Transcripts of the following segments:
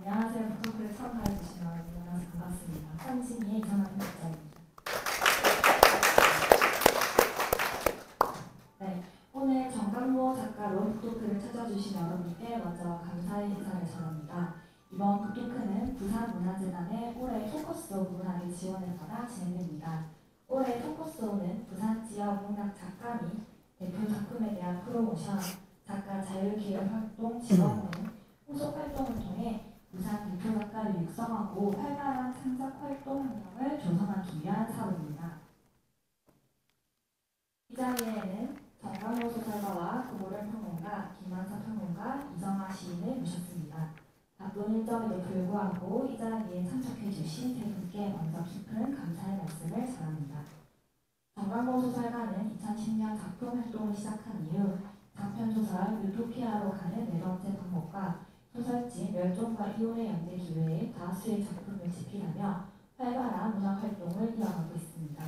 안녕하세요. 북토크를 참가해주신 여러분 만나서 반갑습니다. 삼신이의 이상한 편집자입니다. 네, 오늘 정강모 작가로 북토크를 찾아주신 여러분께 먼저 감사의 인사를 전합니다. 이번 북토크는 부산문화재단의 올해 포커스 오브 문학의 지원을 받아 진행됩니다. 올해 포커스 오브는 부산 지역 문학 작가 및 대표 작품에 대한 프로모션, 작가 자율기획 활동 지원 등 후속 활동을 통해 부산 대표 작가를 육성하고 활발한 창작 활동 환경을 조성하기 위한 사업입니다. 이 자리에는 정강모 소설가와 고고련 평론가, 김한사 평론가, 이정아 시인을 모셨습니다. 바쁜 일정에도 불구하고 이 자리에 참석해주신 세 분께 먼저 깊은 감사의 말씀을 전합니다. 정강모 소설가는 2010년 작품 활동을 시작한 이후 장편소설 유토피아로 가는 네 번째 방법과 소설집 멸종과 이혼의 연대 기회에 다수의 작품을 집필하며 활발한 문학 활동을 이어가고 있습니다.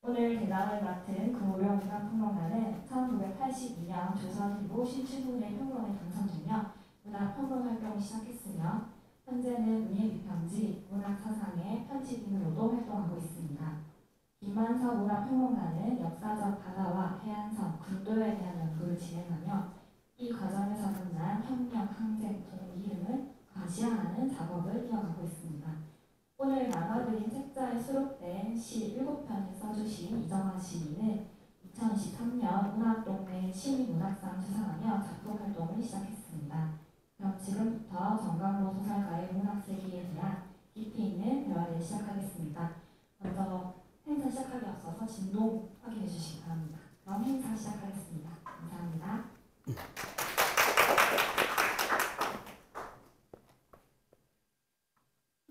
오늘 대담을 맡은 금오룡 문학평론가는 1982년 조선일보 신춘문예 평론에 당선되며 문학평론 활동을 시작했으며 현재는 문예비평지, 문학사상의 편집인으로도 활동하고 있습니다. 김만석 문학평론가는 역사적 바다와 해안선, 군도에 대한 연구를 진행하며 이 과정에서 만난 혁명, 항쟁, 동기름을 과시하는 작업을 이어가고 있습니다. 오늘 나눠드린 책자에 수록된 시 7편을 써주신 이정아 시인은 2023년 문학동네 시민문학상 수상하며 작품 활동을 시작했습니다. 그럼 지금부터 정강모 소설가의 문학세계에 대한 깊이 있는 대화를 시작하겠습니다. 먼저 행사 시작하기 앞서서 진동 확인해 주시기 바랍니다. 그럼 행사 시작하겠습니다. 감사합니다.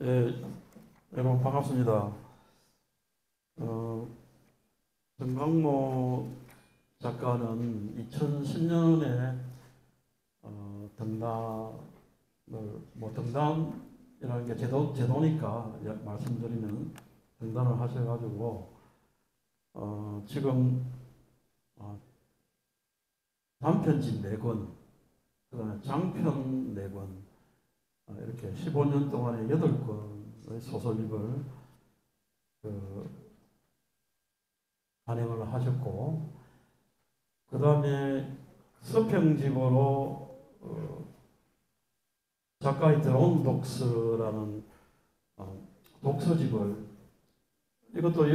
예, 여러분 반갑습니다. 정강모 작가는 2010년에 등단이라는 게 제도니까 말씀드리면 등단을 하셔가지고 지금 단편집 4권, 그다음에 장편 4권, 이렇게 15년 동안에 8권의 소설집을 발행을 하셨고, 그 다음에 서평집으로 작가의 들어온 독서라는 독서집을, 이것도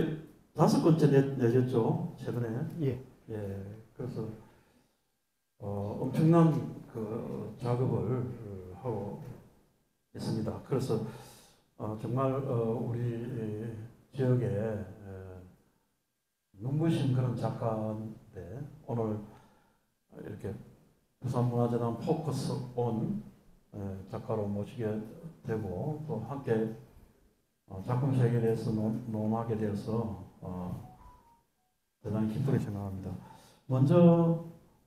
5권째 내셨죠, 최근에. 예. 그래서 엄청난 그 작업을 하고 있습니다. 그래서 정말 우리 지역에 눈부신 그런 작가인데, 오늘 이렇게 부산문화재단 포커스 온 작가로 모시게 되고 또 함께 작품 세계에 대해서 논하게 되어서 대단히 기쁘게 생각합니다. 먼저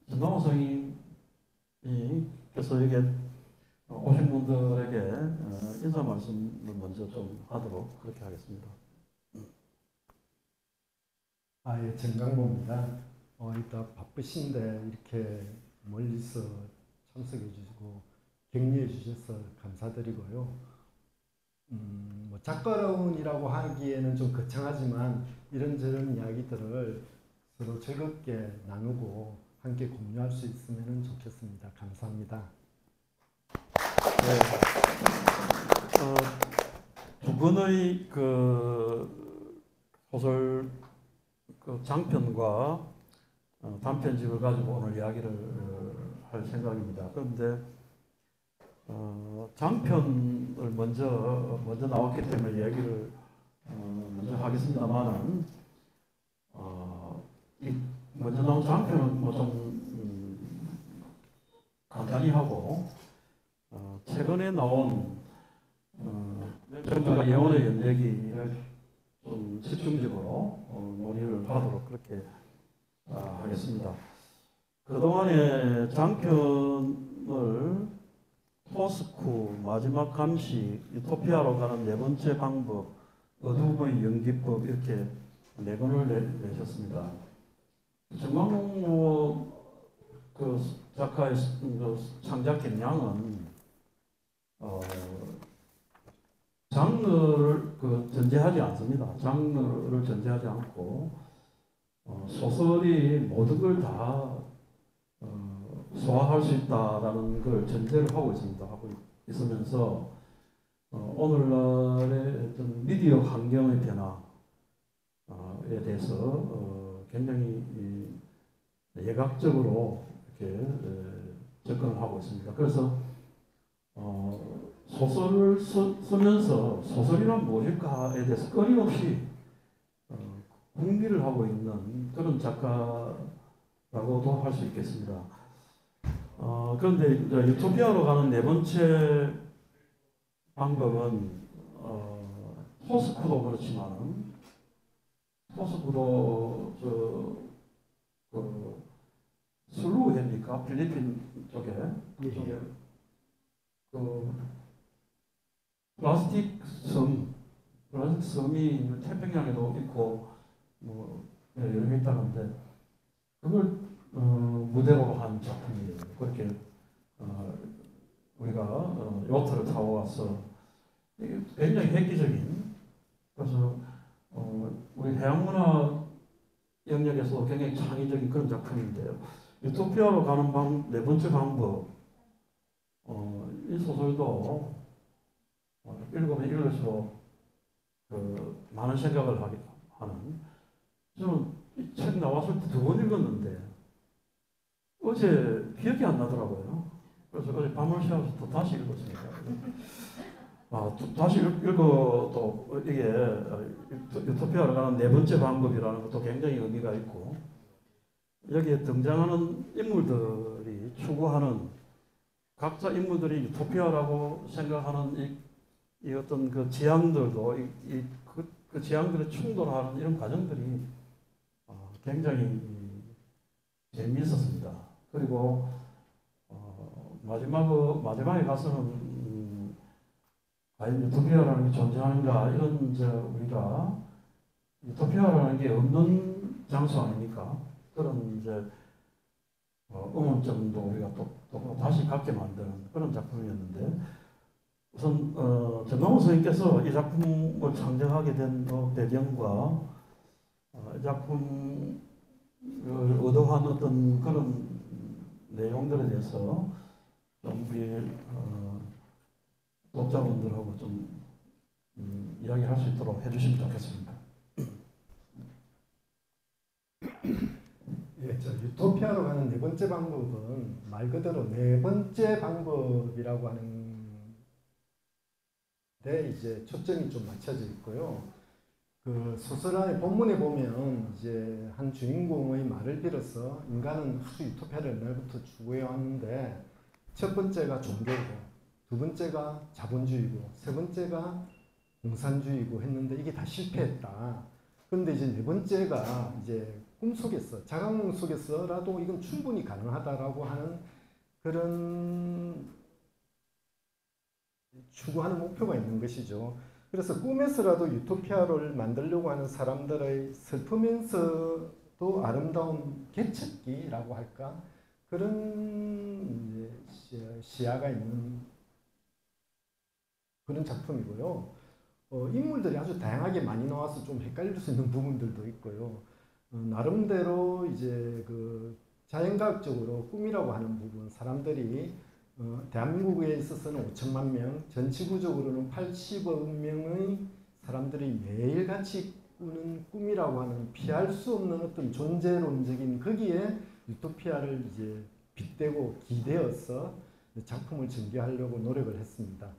정강모 선생님께서 여기 오신 분들에게 인사 말씀을 먼저 좀 하도록 그렇게 하겠습니다. 예, 정강모입니다. 이따 바쁘신데 이렇게 멀리서 참석해 주시고 격려해 주셔서 감사드리고요. 뭐 작가론이라고 하기에는 좀 거창하지만 이런저런 이야기들을 서로 즐겁게 나누고 함께 공유할 수 있으면 좋겠습니다. 감사합니다. 네. 두 권의 그 소설 그 장편과 단편집을 가지고 오늘 이야기를 할 생각입니다. 그런데 장편을 먼저 나왔기 때문에 이야기를 먼저 하겠습니다만은 먼저 나온 장편은 뭐 좀 간단히 하고 최근에 나온 멸종과 영혼의 연대기를 좀 집중적으로 논의를 하도록 그렇게 하겠습니다. 그동안에 장편을 포스쿠, 마지막 감시, 유토피아로 가는 4번째 방법, 어둠의 연기법 이렇게 4권을 내셨습니다. 정강모 그 작가의 그 창작 역량은 장르를 전제하지 않습니다. 장르를 전제하지 않고 소설이 모든 걸 다 소화할 수 있다라는 걸 전제를 하고 있습니다. 하고 있으면서 오늘날의 어떤 미디어 환경의 변화에 대해서 굉장히 예각적으로 이렇게 접근을 하고 있습니다. 그래서 소설을 쓰면서 소설이란 무엇일까에 대해서 끊임없이 궁리를 하고 있는 그런 작가라고도 할 수 있겠습니다. 그런데 이제 유토피아로 가는 네 번째 방법은 토스크도 그렇지만 토스크도 슬루해입니까? 필리핀 쪽에 그 플라스틱 섬이 태평양에도 있고 뭐 여러 개 있다는데 그걸 무대로 한 작품이에요. 그렇게 우리가 요트를 타고 와서 굉장히 획기적인, 그래서 우리 해양문화 영역에서 굉장히 창의적인 그런 작품인데요. 유토피아로 가는 네 번째 방법, 이 소설도 읽으면 읽을수록 많은 생각을 하게 하는, 저는 이 책 나왔을 때 2번 읽었는데 어제 기억이 안 나더라고요. 그래서 어제 밤을 새워서 또 다시 읽었습니다. 다시 읽어도 이게 유토피아로 가는 네 번째 방법이라는 것도 굉장히 의미가 있고, 여기에 등장하는 인물들이 추구하는, 각자 인물들이 유토피아라고 생각하는 이 어떤 그 지향들도 그 지향들의 충돌하는 이런 과정들이 굉장히 재미있었습니다. 그리고 마지막에 가서는 과연 유토피아라는 게 존재하는가, 이런 우리가 유토피아라는 게 없는 장소 아닙니까? 그런 의문점도 우리가 또 다시 갖게 만드는 그런 작품이었는데, 우선 전남훈 선생님께서 이 작품을 창작하게 된 배경과 이 작품을 의도한 어떤 그런 내용들에 대해서 좀 우리 독자분들하고 좀 이야기할 수 있도록 해주시면 좋겠습니다. 예, 저 유토피아로 가는 네 번째 방법은 말 그대로 네 번째 방법이라고 하는 데 이제 초점이 좀 맞춰져 있고요. 그 소설 안에 본문에 보면 이제 한 주인공의 말을 빌어서 인간은 아주 유토피아를 옛날부터 추구해 왔는데, 첫 번째가 종교고, 두 번째가 자본주의고, 세 번째가 공산주의고 했는데 이게 다 실패했다. 그런데 이제 네 번째가 이제 꿈속에서, 자각몽 속에서라도 이건 충분히 가능하다라고 하는 그런 추구하는 목표가 있는 것이죠. 그래서 꿈에서라도 유토피아를 만들려고 하는 사람들의 슬프면서도 아름다운 개척기라고 할까? 그런 시야가 있는 그런 작품이고요. 인물들이 아주 다양하게 많이 나와서 좀 헷갈릴 수 있는 부분들도 있고요. 나름대로 이제 그 자연과학적으로 꿈이라고 하는 부분, 사람들이 대한민국에 있어서는 5천만 명, 전 지구적으로는 80억 명의 사람들이 매일같이 꾸는 꿈이라고 하는 피할 수 없는 어떤 존재론적인, 거기에 유토피아를 이제 빗대고 기대어서 작품을 전개하려고 노력을 했습니다.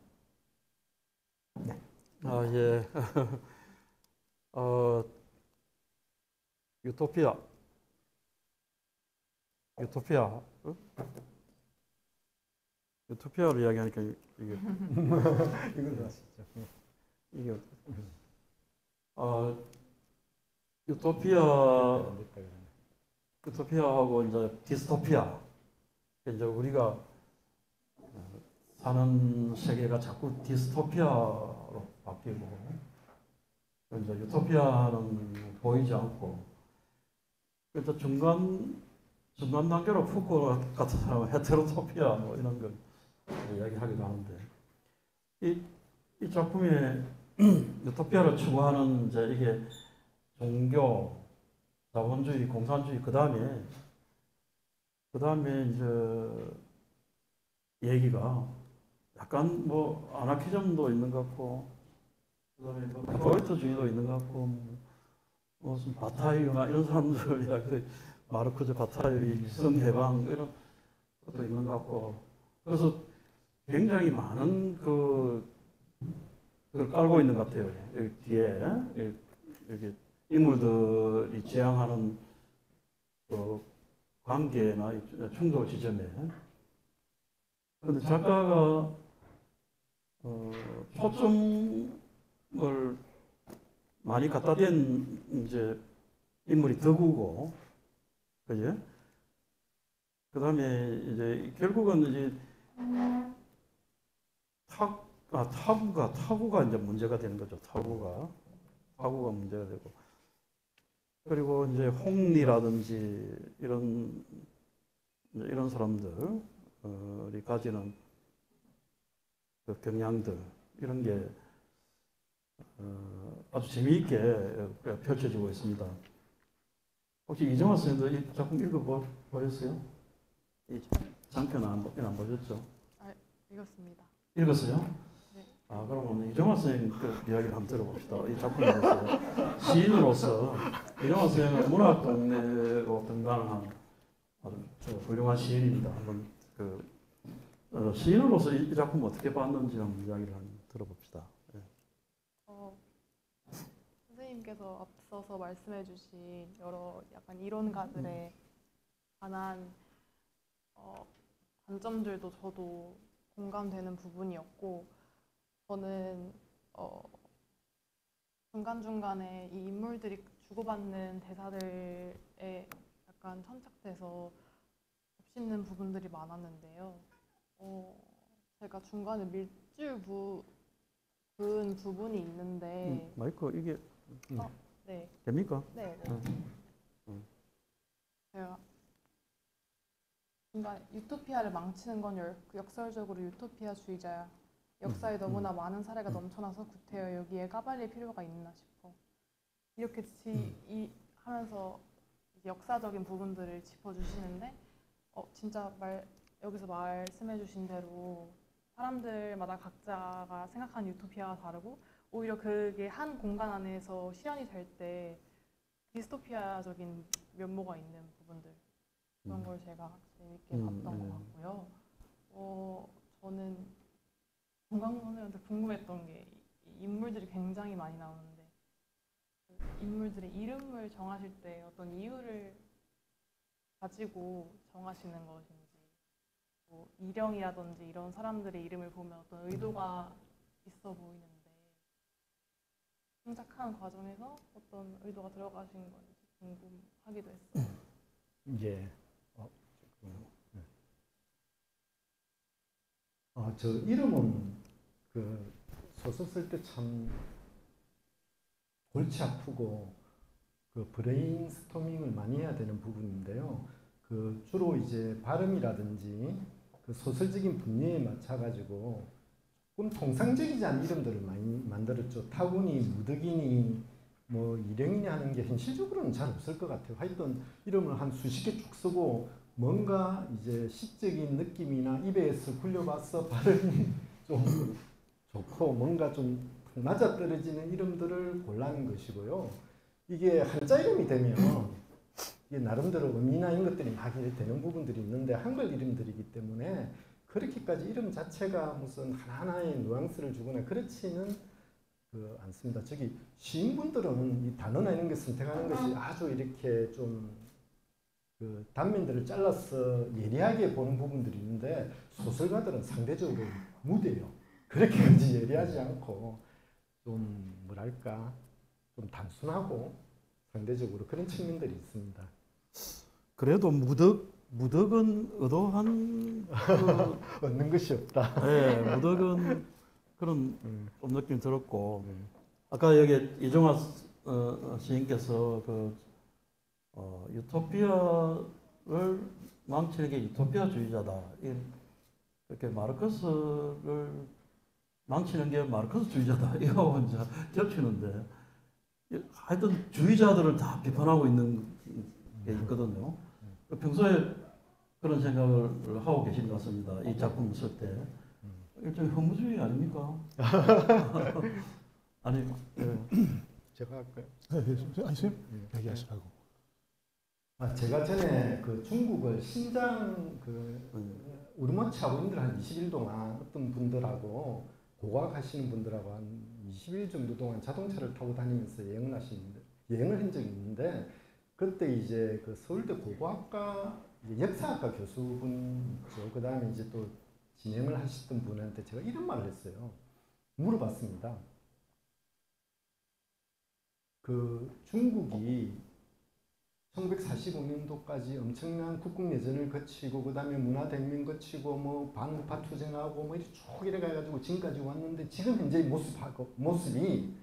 예. 유토피아. 응? 유토피아를 이야기하니까 이게 이건 진짜 이게 유토피아하고 이제 디스토피아, 이제 우리가 사는 세계가 자꾸 디스토피아로 바뀌고, 이제 유토피아는 보이지 않고, 그래서 중간 중간 단계로 푸코 같은 사람은 헤테로토피아 뭐 이런 걸 이야기하기도 하는데 이 작품의 유토피아를 추구하는 이제 이게 종교, 자본주의, 공산주의 그 다음에 이제 얘기가 약간 뭐 아나키즘도 있는 것 같고 그다음에 뭐 프로이트주의도 있는 것 같고 무슨 바타이나 이런 사람들 마르크스 바타이 성해방 이런 것도 있는 것 같고 그래서 굉장히 많은 그걸 깔고 있는 것 같아요. 여기 뒤에 여기 인물들이 지향하는 그 관계나 충돌 지점에 그런데 작가가 초점을 많이 갖다 댄 이제 인물이 덕우고 그죠? 그다음에 이제 결국은 이제 타구가 이제 문제가 되는 거죠. 타구가 문제가 되고 그리고 이제 홍리라든지 이런 사람들이 가지는 그 경향들 이런 게 아주 재미있게 펼쳐지고 있습니다. 혹시 이정화 선생님도 이 작품 읽어보셨어요? 이 장편 안 보셨죠? 읽었습니다. 읽었어요? 네. 아, 그러면 이정화 선생님 그 이야기를 한번 들어봅시다. 이 작품에 대해서 시인으로서 이정화 선생님은 문학 동네로 등단한 아주 훌륭한 시인입니다. 한번 시인으로서 이 작품 어떻게 봤는지 한번 이야기를 한번 들어봅시다. 네. 선생님께서 앞서서 말씀해주신 여러 약간 이론가들의 관한 관점들도 저도 공감되는 부분이었고 저는 중간중간에 이 인물들이 주고받는 대사들에 약간 천착돼서 겹치는 부분들이 많았는데요. 제가 중간에 밀줄 그은 부분이 있는데 마이크 이게 네. 됩니까? 네. 제가 중간 유토피아를 망치는 건 역설적으로 유토피아주의자야. 역사에 너무나 많은 사례가 넘쳐나서 구태여 여기에 까발릴 필요가 있나 싶어. 이렇게 하면서 역사적인 부분들을 짚어주시는데 진짜 여기서 말씀해주신 대로 사람들마다 각자가 생각하는 유토피아가 다르고 오히려 그게 한 공간 안에서 실현이 될 때 디스토피아적인 면모가 있는 부분들 그런 걸 제가 재밌게 봤던 것 같고요. 저는 정강 선생님한테 궁금했던 게 인물들이 굉장히 많이 나오는데 인물들의 이름을 정하실 때 어떤 이유를 가지고 정하시는 것인지 뭐 이령이라든지 이런 사람들의 이름을 보면 어떤 의도가 있어 보이는데 창작하는 과정에서 어떤 의도가 들어가신 건지 궁금하기도 했어요. 예. 저 이름은 그 소설 쓸 때 참 골치 아프고 그 브레인스토밍을 많이 해야 되는 부분인데요. 그 주로 이제 발음이라든지 그 소설적인 분위기에 맞춰가지고 조금 통상적이지 않은 이름들을 많이 만들었죠. 타군이, 무득이니, 뭐 일행이니 하는 게 현실적으로는 잘 없을 것 같아요. 하여튼 이름을 한 수십 개 쭉 쓰고 뭔가 이제 시적인 느낌이나 입에서 굴려봐서 발음이 좀 좋고 뭔가 좀 맞아떨어지는 이름들을 골라낸 것이고요. 이게 한자 이름이 되면 이게 나름대로 의미나 이런 것들이 막 되는 부분들이 있는데 한글 이름들이기 때문에 그렇게까지 이름 자체가 무슨 하나하나의 뉘앙스를 주거나 그렇지는 않습니다. 저기 시인분들은 이 단어나 이런 게 선택하는 것이 아주 이렇게 좀 그 단면들을 잘라서 예리하게 보는 부분들이 있는데 소설가들은 상대적으로 무뎌요. 그렇게까지 예리하지 않고 좀 뭐랄까 좀 단순하고 상대적으로 그런 측면들이 있습니다. 그래도 무덕은 의도한 얻는 것이 없다. 네, 무덕은 그런 좀 느낌 들었고 아까 여기 이종화 시인께서 유토피아를 망치는 게 유토피아주의자다. 이렇게 마르크스를 망치는 게 마르크스주의자다. 이거 이제 겹치는데 하여튼 주의자들을 다 비판하고 있는 게 있거든요. 평소에 그런 생각을 하고 계신 것 같습니다. 이 작품을 쓸 때. 일종의 허무주의 아닙니까? 아니, 예. 제가 할까요? 아니 선생님 얘기하시라고. 제가 전에 그 중국을 신장 우르머치 하고인들 한 20일 동안 어떤 분들하고 고고학하시는 분들하고 한 20일 정도 동안 자동차를 타고 다니면서 여행을 한 적이 있는데 그때 이제 그 서울대 고고학과 역사학과 교수분이죠. 그 다음에 이제 또 진행을 하시던 분한테 제가 이런 말을 했어요. 물어봤습니다. 그 중국이 1945년도까지 엄청난 국국내전을 거치고 그 다음에 문화대혁명 거치고 뭐 반우파 투쟁하고 뭐 이렇게 쭉 이래 가지고 지금까지 왔는데 지금 현재 모습이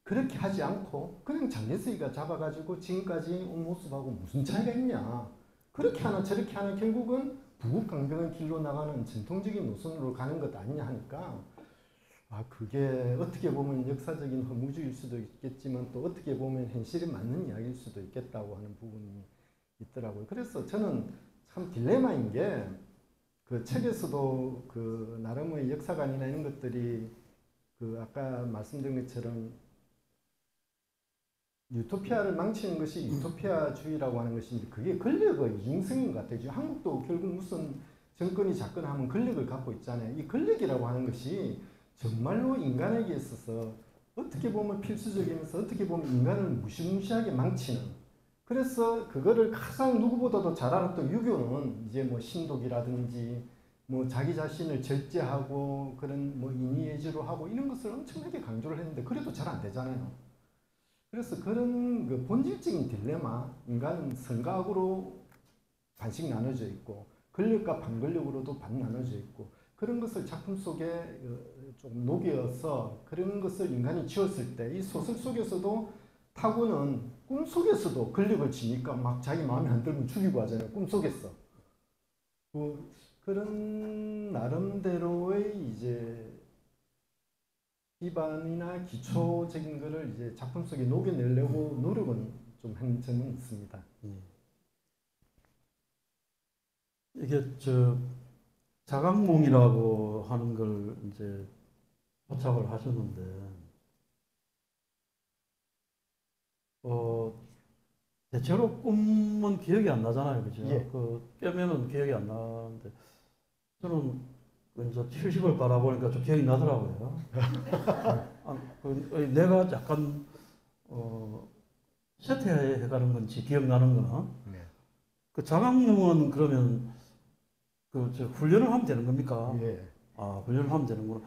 그렇게 하지 않고 그냥 장례스이가 잡아가지고 지금까지 온 모습하고 무슨 차이가 있냐. 그렇게 하나 저렇게 하나 결국은 부국강병의 길로 나가는 전통적인 노선으로 가는 것 아니냐 하니까 그게 어떻게 보면 역사적인 허무주의일 수도 있겠지만 또 어떻게 보면 현실에 맞는 이야기일 수도 있겠다고 하는 부분이 있더라고요. 그래서 저는 참 딜레마인 게 그 책에서도 그 나름의 역사관이나 이런 것들이 그 아까 말씀드린 것처럼 유토피아를 망치는 것이 유토피아주의라고 하는 것인데 그게 권력의 이중성인 것 같아요. 지금 한국도 결국 무슨 정권이 잡거나 하면 권력을 갖고 있잖아요. 이 권력이라고 하는 것이 정말로 인간에게 있어서 어떻게 보면 필수적이면서 어떻게 보면 인간을 무시무시하게 망치는 그래서 그거를 가장 누구보다도 잘 알았던 유교는 이제 뭐 신독이라든지 뭐 자기 자신을 절제하고 그런 뭐 인의예지로 하고 이런 것을 엄청나게 강조를 했는데 그래도 잘 안 되잖아요. 그래서 그런 그 본질적인 딜레마, 인간은 선과악으로 반씩 나눠져 있고 권력과 반권력으로도 반 나눠져 있고 그런 것을 작품 속에 좀 녹여서 그런 것을 인간이 지었을 때 이 소설 속에서도 타고는 꿈속에서도 권력을 지니까 막 자기 마음에 안 들면 죽이고 하잖아요. 꿈속에서. 그런 나름대로의 이제 기반이나 기초적인 거를 이제 작품 속에 녹여내려고 노력은 좀 한 점은 있습니다. 이게 자각몽이라고 하는 걸 이제 포착을 하셨는데, 대체로 꿈은 기억이 안 나잖아요, 그죠? 예. 깨면은 기억이 안 나는데, 저는 이제 70을 바라보니까 좀 기억이 나더라고요. 내가 약간, 쇠퇴해가는 건지 기억나는 거나, 네. 그 자각몽은 그러면 훈련을 하면 되는 겁니까? 예. 훈련을 하면 되는구나.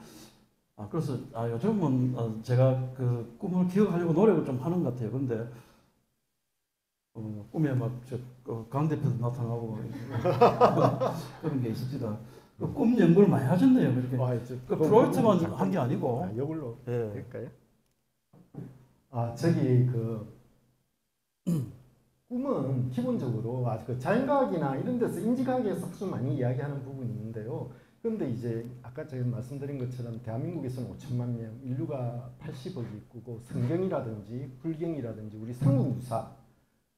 그래서 요즘은 제가 그 꿈을 기억하려고 노력을 좀 하는 것 같아요. 근데 꿈에 막 강 대표도 나타나고 그런 게 있습니다. 꿈 연구를 많이 하셨네요. 그렇게. 프로이트만 한 게 아니고. 이걸로 예. 될까요? 저기 꿈은 기본적으로 그 자연과학이나 이런 데서 인지과학에서 아주 많이 이야기하는 부분이 있는데요. 그런데 이제 아까 제가 말씀드린 것처럼 대한민국에서는 5천만 명, 인류가 80억이 있고 성경이라든지 불경이라든지 우리 상문유사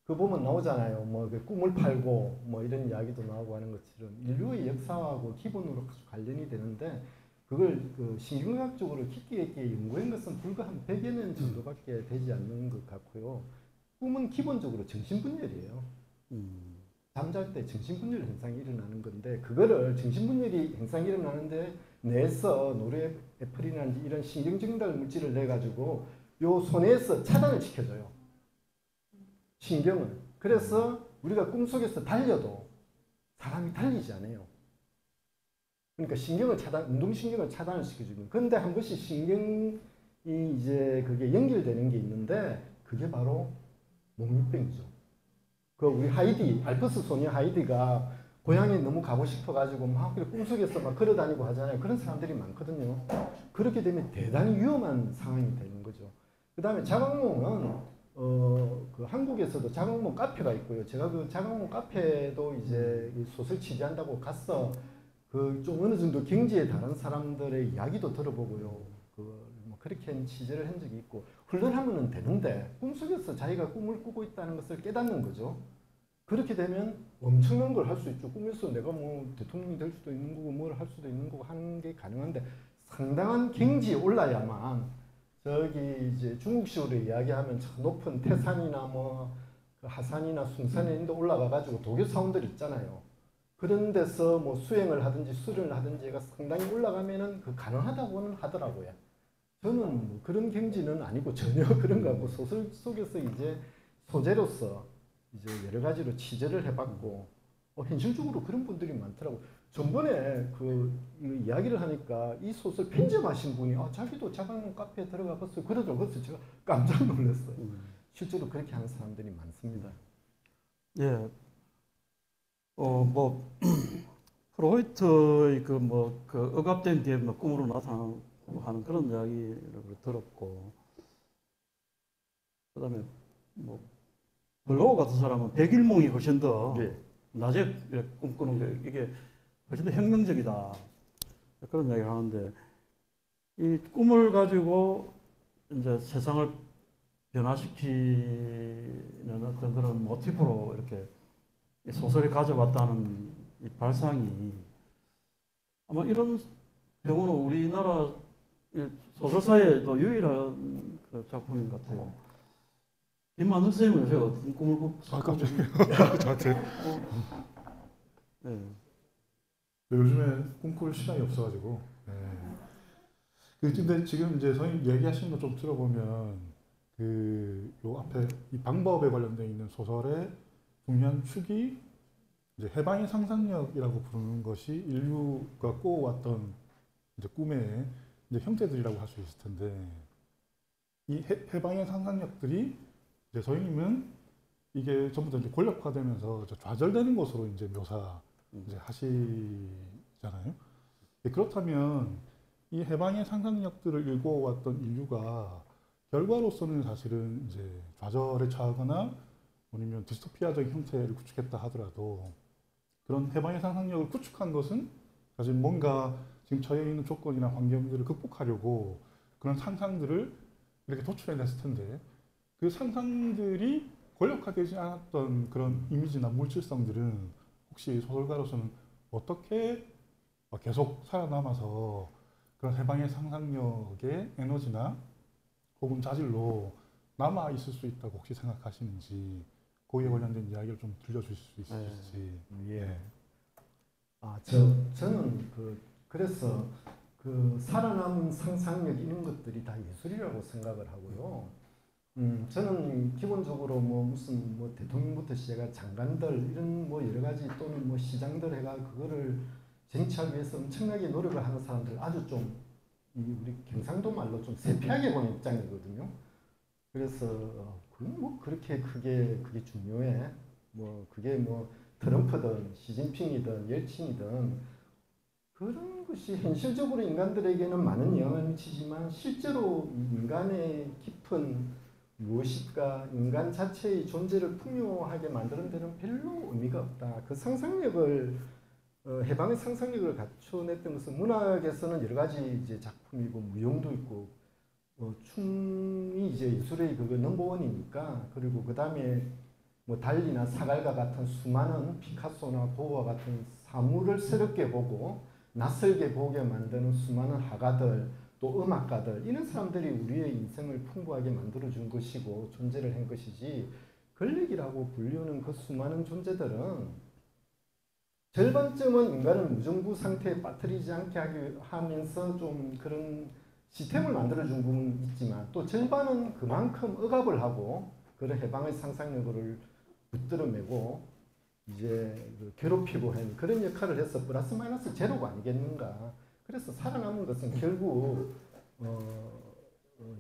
그 보면 나오잖아요. 뭐 그 꿈을 팔고 뭐 이런 이야기도 나오고 하는 것처럼 인류의 역사하고 기본으로 아주 관련이 되는데 그걸 그 신경과학적으로 깊이 있게 연구한 것은 불과 한 100여 년 정도밖에 되지 않는 것 같고요. 꿈은 기본적으로 정신분열이에요. 잠잘 때 정신분열 현상이 일어나는 건데 그거를 정신분열이 현상이 일어나는데 뇌에서 노르에프린이라든지 이런 신경전달 물질을 내 가지고 요 손에서 차단을 시켜줘요. 신경을. 그래서 우리가 꿈속에서 달려도 사람이 달리지 않아요. 그러니까 운동신경을 차단을 시켜주는. 그런데 한 번씩 신경이 이제 그게 연결되는 게 있는데 그게 바로 목류병이죠. 우리 알프스 소녀 하이디가 고향에 너무 가고 싶어가지고 막 꿈속에서 막 걸어다니고 하잖아요. 그런 사람들이 많거든요. 그렇게 되면 대단히 위험한 상황이 되는 거죠. 그 다음에 자각몽은 그 한국에서도 자각몽 카페가 있고요. 제가 그 자각몽 카페도 이제 이 소설 취재한다고 가서 그 좀 어느 정도 경지에 다른 사람들의 이야기도 들어보고요. 뭐 그렇게 취재를 한 적이 있고 훈련하면은 되는데 꿈속에서 자기가 꿈을 꾸고 있다는 것을 깨닫는 거죠. 그렇게 되면 엄청난 걸 할 수 있죠. 꿈에서 내가 뭐 대통령이 될 수도 있는 거고 뭘 할 수도 있는 거고 하는 게 가능한데 상당한 경지에 올라야만 저기 이제 중국식으로 이야기하면 저 높은 태산이나 뭐 그 하산이나 숭산에 있는 데 올라가 가지고 도교 사원들 있잖아요. 그런 데서 뭐 수행을 하든지 수련을 하든지 가 상당히 올라가면은 그 가능하다고는 하더라고요. 저는 뭐 그런 경지는 아니고 전혀 그런 거 같고 소설 속에서 이제 소재로서 이제 여러 가지로 취재를 해봤고 현실적으로 그런 분들이 많더라고. 전번에 그 이야기를 하니까 이 소설 편집하신 분이 자기도 자각몽 카페에 들어가 봤어요. 그러더라고요. 그래서 제가 깜짝 놀랐어요. 실제로 그렇게 하는 사람들이 많습니다. 예. 뭐 프로이트의 그 억압된 뒤에 뭐 꿈으로 나타나고 하는 그런 이야기를 들었고, 그다음에 뭐 블로우 같은 사람은 백일몽이 훨씬 더 네. 낮에 꿈꾸는 게 이게 훨씬 더 혁명적이다 그런 이야기를 하는데, 이 꿈을 가지고 이제 세상을 변화시키는 어떤 그런 모티프로 이렇게 이 소설이 가져왔다는 이 발상이 아마 이런 경우는 우리나라 소설사에도 유일한 그 작품인 것 같아요. 김만덕 선생님은 요새 어떤 꿈을 꾸고? 깜짝이야. 저한테. 네. 요즘에 꿈꿀 시간이 없어가지고. 네. 근데 지금 이제 선생님 얘기하신 거 좀 들어보면 요 앞에 이 방법에 관련되어 있는 소설의 중요한 축이 이제 해방의 상상력이라고 부르는 것이 인류가 꾸어왔던 이제 꿈의 이제 형태들이라고 할 수 있을 텐데, 이 해방의 상상력들이 이제 선생님은 이게 전부 다 이제 권력화되면서 좌절되는 것으로 이제 묘사 이제 하시잖아요. 그렇다면 이 해방의 상상력들을 일궈왔던 인류가 결과로서는 사실은 이제 좌절에 처하거나 아니면 디스토피아적인 형태를 구축했다 하더라도, 그런 해방의 상상력을 구축한 것은 사실 뭔가 지금 처해 있는 조건이나 환경들을 극복하려고 그런 상상들을 이렇게 도출해냈을 텐데, 그 상상들이 권력화되지 않았던 그런 이미지나 물질성들은 혹시 소설가로서는 어떻게 계속 살아남아서 그런 해방의 상상력의 에너지나 혹은 자질로 남아 있을 수 있다고 혹시 생각하시는지, 거기에 관련된 이야기를 좀 들려주실 수 있으실지. 예. 저는 그래서 살아남은 상상력 이런 것들이 다 예술이라고 생각을 하고요. 저는 기본적으로 무슨 대통령부터 시작해 장관들 이런 여러 가지 또는 시장들 해가 그거를 쟁취하기 위해서 엄청나게 노력을 하는 사람들 아주 좀 우리 경상도 말로 좀 세피하게 보는 입장이거든요. 그래서 그렇게 그게 중요해. 그게 트럼프든 시진핑이든 옐친이든 그런 것이 현실적으로 인간들에게는 많은 영향을 미치지만 실제로 인간의 깊은 무엇일까, 인간 자체의 존재를 풍요하게 만드는 데는 별로 의미가 없다. 그 상상력을 해방의 상상력을 갖춰냈던 것은 문학에서는 여러 가지 이제 작품이고 무용도 있고 춤이 이제 예술의 넘버원이니까. 그리고 그 다음에 달리나 사갈과 같은 수많은 피카소나 고흐와 같은 사물을 새롭게 보고 낯설게 보게 만드는 수많은 화가들, 또 음악가들, 이런 사람들이 우리의 인생을 풍부하게 만들어준 것이고 존재를 한 것이지, 권력이라고 불리우는 그 수많은 존재들은 절반쯤은 인간을 무정부 상태에 빠뜨리지 않게 하면서 좀 그런 시스템을 만들어준 부분은 있지만, 또 절반은 그만큼 억압을 하고 그런 해방의 상상력을 붙들어매고 이제 괴롭히고 한 그런 역할을 해서 플러스 마이너스 제로가 아니겠는가. 그래서 살아남은 것은 결국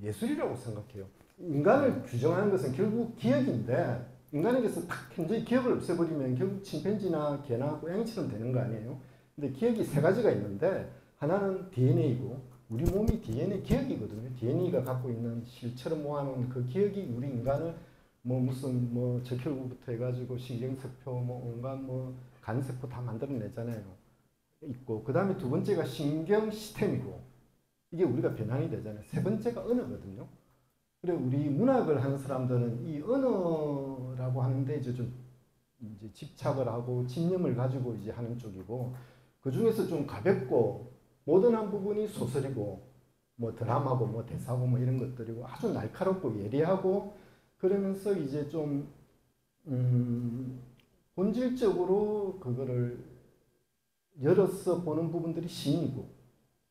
예술이라고 생각해요. 인간을 규정하는 것은 결국 기억인데, 인간에게서 딱 현재 기억을 없애버리면 결국 침팬지나 개나 고양이처럼 되는 거 아니에요. 근데 기억이 세 가지가 있는데, 하나는 DNA이고 우리 몸이 DNA 기억이거든요. DNA가 갖고 있는 실처럼 모아놓은 그 기억이 우리 인간을 뭐 무슨 뭐 적혈구부터 해가지고 신경세포 뭐 온갖 뭐 간세포 다 만들어내잖아요. 있고 그 다음에 두 번째가 신경 시스템이고 이게 우리가 변환이 되잖아요. 세 번째가 언어거든요. 그래 우리 문학을 하는 사람들은 이 언어라고 하는데 이제 좀 이제 집착을 하고 집념을 가지고 이제 하는 쪽이고 그 중에서 좀 가볍고 모던한 부분이 소설이고 뭐 드라마고 뭐 대사고 뭐 이런 것들이고 아주 날카롭고 예리하고 그러면서 이제 좀 본질적으로 그거를 열어서 보는 부분들이 시인이고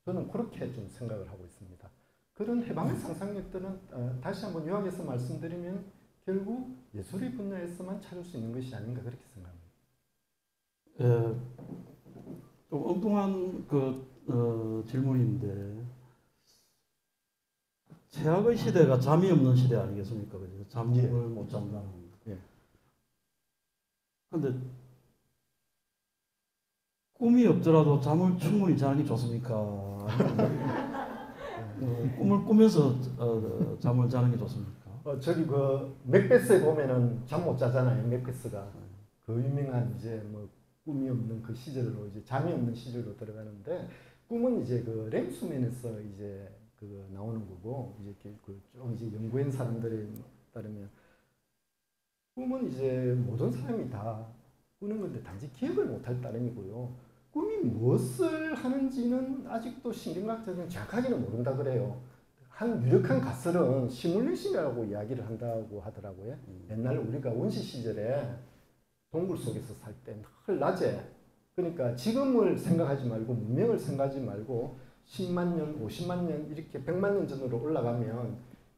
저는 그렇게 좀 생각을 하고 있습니다. 그런 해방의 상상력들은 다시 한번 요약해서 말씀드리면 결국 예술의 분야에서만 찾을 수 있는 것이 아닌가 그렇게 생각합니다. 좀 엉뚱한 질문인데 최악의 시대가 잠이 없는 시대 아니겠습니까? 그죠? 잠을 예. 못 잔다는. 예. 근데 꿈이 없더라도 잠을 충분히 자는 게 좋습니까? 꿈을 꾸면서 잠을 자는 게 좋습니까? 저기 그 맥베스에 보면은 잠 못 자잖아요. 맥베스가 그 유명한 이제 뭐 꿈이 없는 그 시절로 이제 잠이 없는 시절로 들어가는데 꿈은 이제 그 렘수면에서 이제 그 나오는 거고 이제 좀 이제 연구한 사람들에 따르면 꿈은 이제 모든 사람이 다 꾸는 건데 단지 기억을 못할 따름이고요. 꿈이 무엇을 하는지는 아직도 신경학자들은 정확하게는 모른다 그래요. 한 유력한 가설은 시뮬레이션이라고 이야기를 한다고 하더라고요. 옛날 우리가 원시 시절에 동굴 속에서 살 때 늘 낮에 그러니까 지금을 생각하지 말고 문명을 생각하지 말고 10만 년, 50만 년 이렇게 100만 년 전으로 올라가면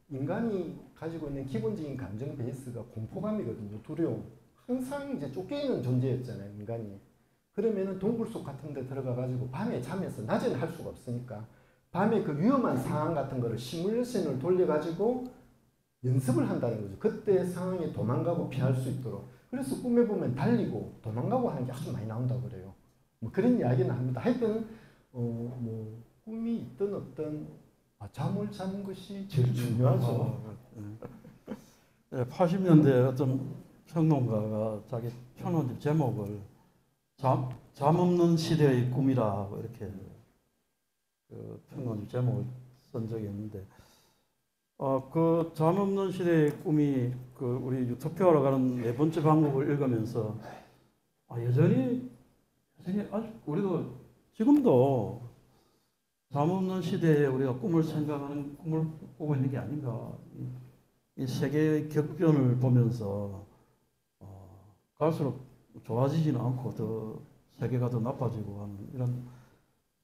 인간이 가지고 있는 기본적인 감정 베이스가 공포감이거든요. 두려움. 항상 이제 쫓겨있는 존재였잖아요, 인간이. 그러면은 동굴 속 같은 데 들어가 가지고 밤에 자면서 낮에는 할 수가 없으니까 밤에 그 위험한 상황 같은 거를 시뮬레이션을 돌려 가지고 연습을 한다는 거죠. 그때 상황에 도망가고 피할 수 있도록. 그래서 꿈에 보면 달리고 도망가고 하는 게 아주 많이 나온다고 그래요. 뭐 그런 이야기는 합니다. 하여튼 뭐 꿈이 있든 없든 잠을 자는 것이 제일 중요하죠. 80년대 어떤 평론가가 자기 편집 제목을 잠 없는 시대의 꿈이라고 이렇게 그 평론집 제목을 쓴 적이 있는데 그 잠 없는 시대의 꿈이 그 우리 유토피아로 가는 네 번째 방법을 읽으면서 여전히 아직 우리도 지금도 잠 없는 시대에 우리가 꿈을 꾸고 있는 게 아닌가. 이 세계의 격변을 보면서 갈수록 좋아지지는 않고 더 세계가 더 나빠지고 하는 이런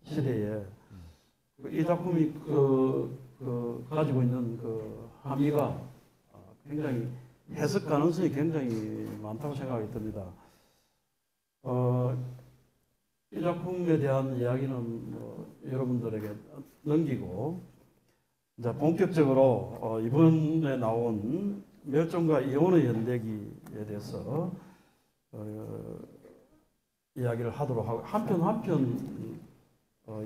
시대에 이 작품이 가지고 있는 그 함의가 굉장히 해석 가능성이 굉장히 많다고 생각이 듭니다. 이 작품에 대한 이야기는 여러분들에게 넘기고 이제 본격적으로 이번에 나온 멸종과 이혼의 연대기에 대해서 이야기를 하도록 하고 한편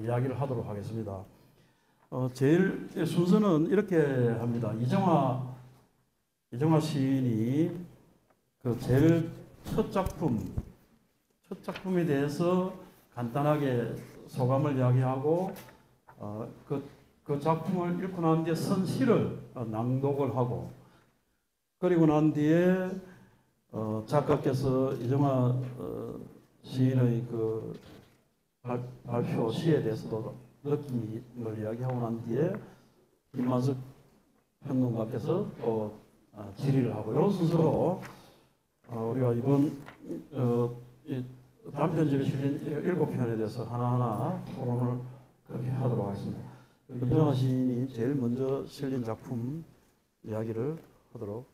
이야기를 하도록 하겠습니다. 제일 순서는 이렇게 합니다. 이정화 시인이 그 제일 첫 작품에 대해서 간단하게 소감을 이야기하고 그 작품을 읽고 난 뒤에 쓴 시를 낭독을 하고 그리고 난 뒤에 작가께서 이정화 시인의 그 발표 시에 대해서도 느낌을 이야기하고 난 뒤에 임만석 평론가께서 또 질의를 하고 이런 순서로 우리가 이번 단편집에 실린 7편에 대해서 하나하나 토론을 그렇게 하도록 하겠습니다. 이정화 시인이 제일 먼저 실린 작품 이야기를 하도록.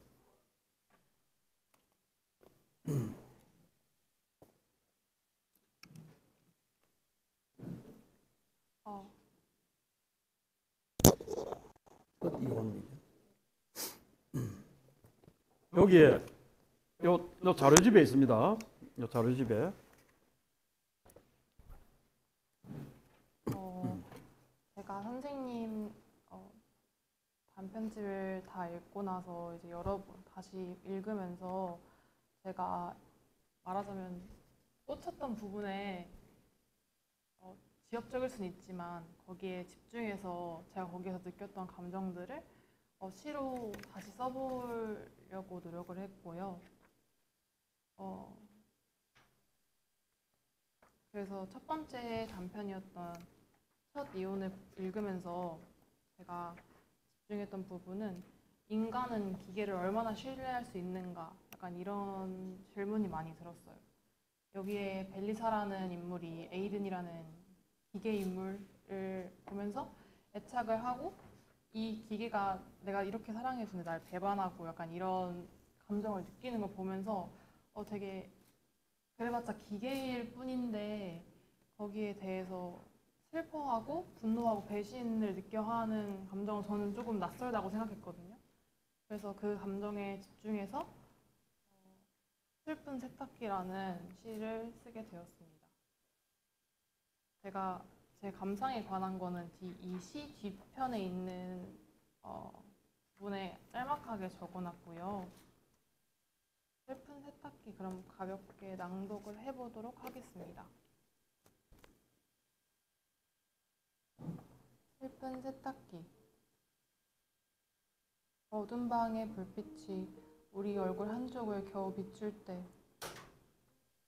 여기에 요 자료집에 있습니다. 요 자료집에 제가 선생님 단편집을 다 읽고 나서 이제 여러 번 다시 읽으면서 제가 말하자면 꽂혔던 부분에 지엽적일 수는 있지만 거기에 집중해서 제가 거기에서 느꼈던 감정들을 시로 다시 써보려고 노력을 했고요. 그래서 첫 번째 단편이었던 첫 이혼을 읽으면서 제가 집중했던 부분은 인간은 기계를 얼마나 신뢰할 수 있는가, 약간 이런 질문이 많이 들었어요. 여기에 벨리사라는 인물이 에이든이라는 기계 인물을 보면서 애착을 하고 이 기계가 내가 이렇게 사랑해주는데 날 배반하고 약간 이런 감정을 느끼는 걸 보면서 되게 그래봤자 기계일 뿐인데 거기에 대해서 슬퍼하고 분노하고 배신을 느껴 하는 감정은 저는 조금 낯설다고 생각했거든요. 그래서 그 감정에 집중해서 슬픈 세탁기라는 시를 쓰게 되었습니다. 제가 제 감상에 관한 거는 이 시 뒤편에 있는 부분에 짤막하게 적어놨고요. 슬픈 세탁기 그럼 가볍게 낭독을 해보도록 하겠습니다. 슬픈 세탁기. 어두운 방의 불빛이 우리 얼굴 한쪽을 겨우 비출 때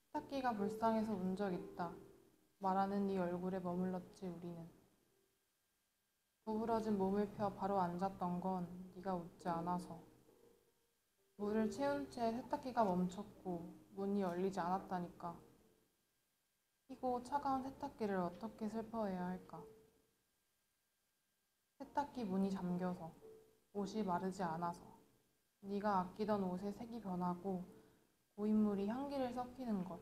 세탁기가 불쌍해서 운 적 있다. 말하는 네 얼굴에 머물렀지 우리는. 구부러진 몸을 펴 바로 앉았던 건 네가 웃지 않아서. 물을 채운 채 세탁기가 멈췄고 문이 열리지 않았다니까. 희고 차가운 세탁기를 어떻게 슬퍼해야 할까. 세탁기 문이 잠겨서, 옷이 마르지 않아서, 네가 아끼던 옷의 색이 변하고 고인물이 향기를 섞이는 것.